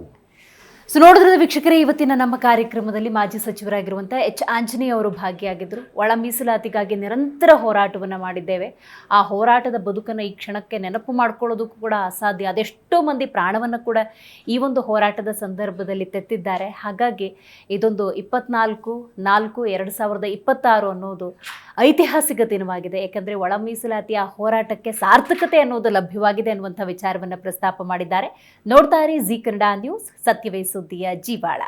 ಸೊ ನೋಡಿದ್ರೆ ವೀಕ್ಷಕರೇ, ಇವತ್ತಿನ ನಮ್ಮ ಕಾರ್ಯಕ್ರಮದಲ್ಲಿ ಮಾಜಿ ಸಚಿವರಾಗಿರುವಂಥ ಎಚ್ ಆಂಜನೇಯ ಅವರು ಭಾಗಿಯಾಗಿದ್ದರು. ಒಳ ಮೀಸಲಾತಿಗಾಗಿ ನಿರಂತರ ಹೋರಾಟವನ್ನು ಮಾಡಿದ್ದೇವೆ. ಆ ಹೋರಾಟದ ಬದುಕನ್ನು ಈ ಕ್ಷಣಕ್ಕೆ ನೆನಪು ಮಾಡ್ಕೊಳ್ಳೋದಕ್ಕೂ ಕೂಡ ಅಸಾಧ್ಯ. ಅದೆಷ್ಟೋ ಮಂದಿ ಪ್ರಾಣವನ್ನು ಕೂಡ ಈ ಒಂದು ಹೋರಾಟದ ಸಂದರ್ಭದಲ್ಲಿ ತೆತ್ತಿದ್ದಾರೆ. ಹಾಗಾಗಿ ಇದೊಂದು 24/4/2026 ಅನ್ನೋದು ಐತಿಹಾಸಿಕ ದಿನವಾಗಿದೆ. ಯಾಕಂದರೆ ಒಳ ಮೀಸಲಾತಿಯ ಹೋರಾಟಕ್ಕೆ ಸಾರ್ಥಕತೆ ಅನ್ನೋದು ಲಭ್ಯವಾಗಿದೆ ಅನ್ನುವಂಥ ವಿಚಾರವನ್ನು ಪ್ರಸ್ತಾಪ ಮಾಡಿದ್ದಾರೆ. ನೋಡ್ತಾ ಇರಿ ಜಿ ಕನ್ನಡ ನ್ಯೂಸ್, ಸತ್ಯವೇ ಸುದ್ದಿಯ ಜೀವಾಳ.